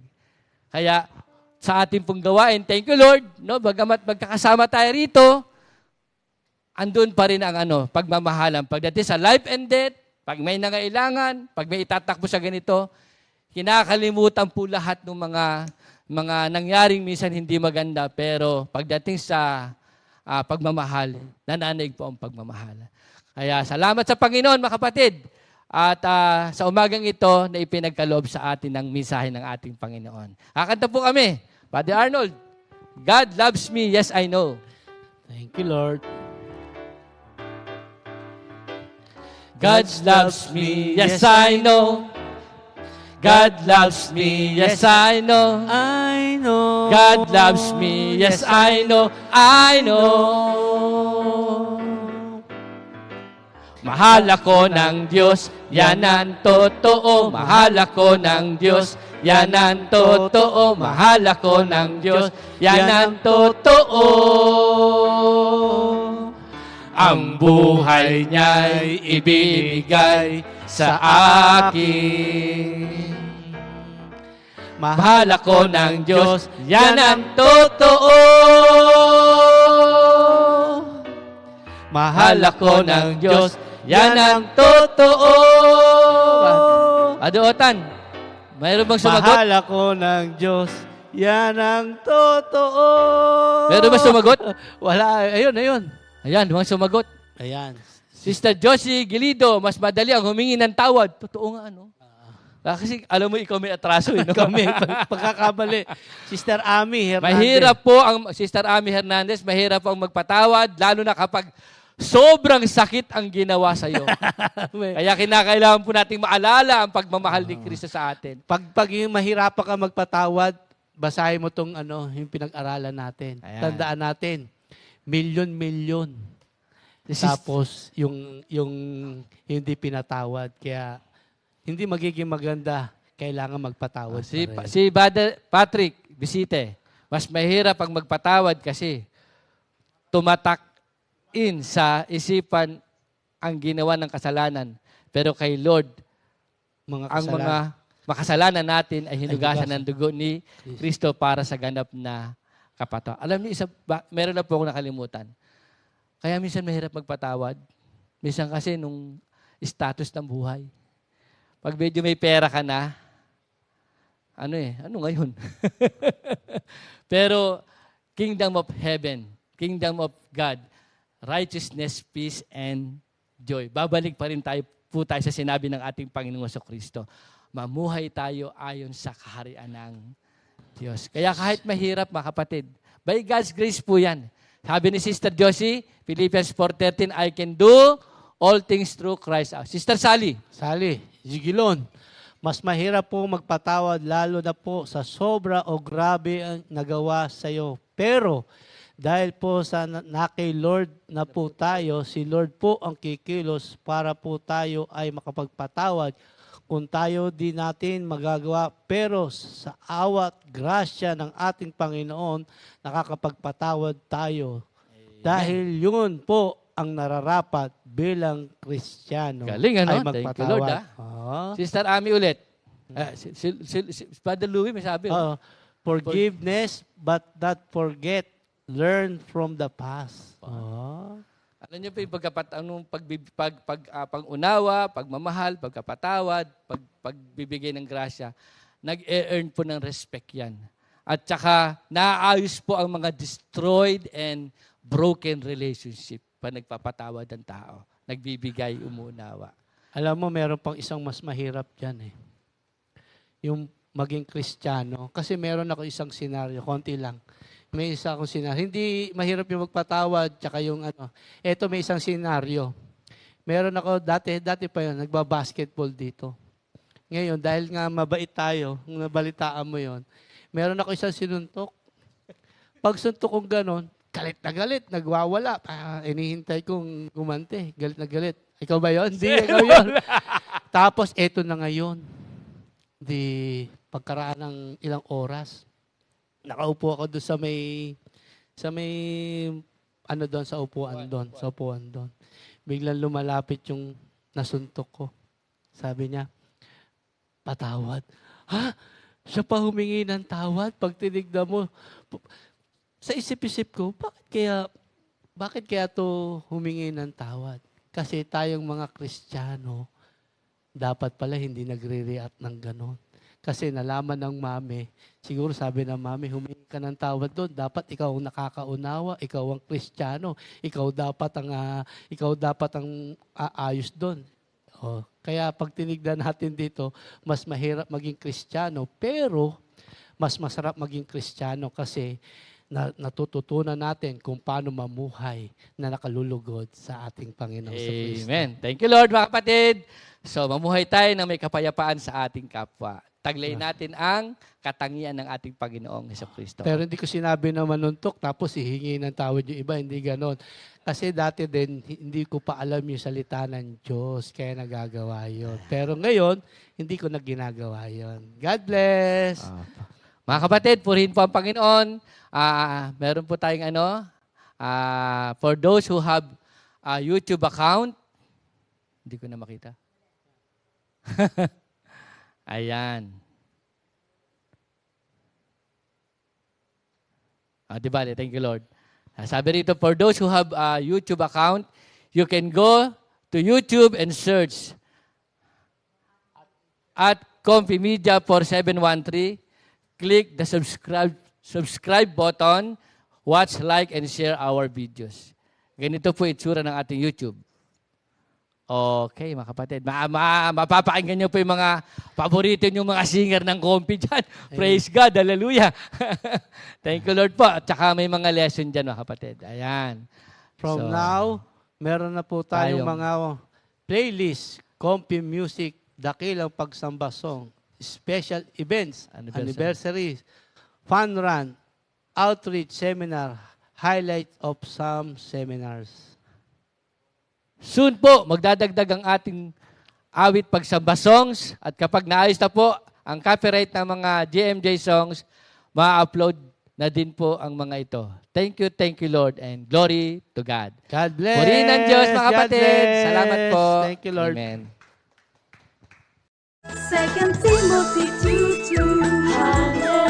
Kaya sa ating pong gawain, thank you Lord, no? Bagamat magkakasama tayo rito, andun pa rin ang pagmamahalan. Pagdating sa life and death, pag may nangailangan, pag may itatakbo sa ganito, kinakalimutan po lahat ng mga nangyaring minsan hindi maganda, pero pagdating sa pagmamahal, nananaig po ang pagmamahal. Kaya salamat sa Panginoon, mga kapatid. At sa umagang ito na ipinagkaloob sa atin ng mensahe ng ating Panginoon. Kakanta po kami. Father Arnold, God loves me, yes I know. Thank you, Lord. God loves me, yes I know. God loves me, yes I know. I know. God loves me, yes I know. I know. Mahal ako ng Diyos, yan ang totoo. Mahal ako ng Diyos, yan ang totoo. Mahal ako ng Diyos, yan ang totoo. Ang buhay niya'y ibinigay sa akin. Mahal ako ng Diyos, yan ang totoo. Mahal ako ng Diyos, yan ang totoo. Aduotan, mayroon bang sumagot? Mahal ako ng Diyos, yan ang totoo. Meron ba sumagot? Wala. Ayun. Ayan, mga sumagot. Ayan. Sister Josie Gilido, mas madali ang humingi ng tawad. Totoo nga, ano? Kasi alam mo, ikaw may atraso, eh, no? Kami, pagkakamali. Sister Ami Hernandez. Mahirap po ang, Sister Ami Hernandez, mahirap ang magpatawad, lalo na kapag sobrang sakit ang ginawa sa iyo. Kaya kinakailangan po nating maalala ang pagmamahal ni Kristo sa atin. Pag yung mahirapan ka magpatawad, basahin mo tong yung pinag-aralan natin. Ayan. Tandaan natin, milyon-milyon. Tapos, yung hindi pinatawad. Kaya, hindi magiging maganda. Kailangan magpatawad pa rin. Si Patrick Bisite, mas mahirap ang magpatawad kasi tumatak in sa isipan ang ginawa ng kasalanan. Pero kay Lord, ang mga makasalanan natin ay hinugasan ng dugo ni Kristo para sa ganap na kapatawaran. Alam niyo, meron na po akong nakalimutan. Kaya minsan mahirap magpatawad. Minsan kasi nung status ng buhay. Pag medyo may pera ka na, ano ngayon? Pero Kingdom of Heaven, Kingdom of God, righteousness, peace, and joy. Babalik pa rin po tayo sa sinabi ng ating Panginoong Kristo. Mamuhay tayo ayon sa kaharian ng Diyos. Kaya kahit mahirap, mga kapatid, by God's grace po yan. Sabi ni Sister Josie, Philippians 4:13, I can do all things through Christ. Sister Sally, Zigilon, mas mahirap po magpatawad lalo na po sa sobra o grabe ang nagawa sa iyo. Pero dahil po sa kay Lord na po tayo, si Lord po ang kikilos para po tayo ay makapagpatawad kung tayo di natin magagawa. Pero sa awat grasya ng ating Panginoon, nakakapagpatawad tayo. Amen. Dahil yun po ang nararapat bilang Kristiyano. Galing, ano? Ay magpatawad. Thank you, Lord, Sister Ami ulit. Father Louie, may sabi. Forgiveness, but not forget. Learn from the past. Alam niyo po yung pag-unawa, pagmamahal, pagkapatawad, pagbibigay ng grasya, nag-e-earn po ng respect yan. At saka, naaayos po ang mga destroyed and broken relationship pa nagpapatawad ng tao. Nagbibigay, umuunawa. Alam mo, meron pang isang mas mahirap dyan eh. Yung maging Kristiyano. Kasi meron ako isang senaryo, konti lang. May isa akong senaryo. Hindi mahirap yung magpatawad, tsaka yung Eto, may isang senaryo. Meron ako, dati pa yun, nagbabasketball dito. Ngayon, dahil nga mabait tayo, kung nabalitaan mo yun, meron ako isang sinuntok. Pag suntok kong ganon, galit na galit, nagwawala. Inihintay kong gumante. Galit na galit. Ikaw ba yun? Hindi, ikaw yun. Tapos, eto na ngayon. Pagkaraan ng ilang oras, nakaupo ako doon sa may sa upuan doon. Biglang lumalapit yung nasuntok ko. Sabi niya, patawad. Ha? Siya pa humingi ng tawad? Pag tinignan mo, sa isip-isip ko, bakit kaya to humingi ng tawad? Kasi tayong mga Kristiyano, dapat pala hindi nagre-react ng ganon. Kasi nalaman ng mami, siguro sabi ng mami, humingi ka ng tawad doon. Dapat ikaw ang nakakaunawa, ikaw ang Kristiyano, ikaw dapat ang aayos doon. Kaya pag tinignan natin dito, mas mahirap maging Kristiyano, pero mas masarap maging Kristiyano kasi natututunan natin kung paano mamuhay na nakalulugod sa ating Panginoong Kristo. Amen. Thank you, Lord, mga kapatid. So, mamuhay tayo na may kapayapaan sa ating kapwa. Taglayin natin ang katangian ng ating Panginoong Hesukristo. Pero hindi ko sinabi na manuntok tapos hihingi ng tawad yung iba. Hindi ganon. Kasi dati din, hindi ko pa alam yung salita ng Diyos. Kaya nagagawa yun. Pero ngayon, hindi ko na ginagawa yun. God bless! Mga kapatid, purihin po ang Panginoon. Meron po tayong for those who have a YouTube account, hindi ko na makita. Ayan. Diba? Thank you, Lord. Sabi rito, for those who have a YouTube account, you can go to YouTube and search at Comfy Media 4713. Click the subscribe button, watch, like, and share our videos. Ganito po itsura ng ating YouTube. Okay, mga kapatid. Mapapakinggan niyo po yung mga paborito yung mga singer ng Comfy dyan. Praise God, hallelujah. Thank you, Lord po. At saka may mga lesson dyan, mga kapatid. Ayan. From now, meron na po tayong mga playlist, Comfy Music, Dakilang Pagsamba Song, special events, anniversaries, fun run, outreach seminar, highlights of some seminars. Soon po, magdadagdag ang ating awit pagsamba songs at kapag naayos na po ang copyright ng mga GMJ songs, ma-upload na din po ang mga ito. Thank you, Lord, and glory to God. God bless! Purihin ng Diyos, mga God kapatid. bless! Salamat po. Thank you, Lord. Amen. 2 Timothy 2:2. Hallelujah.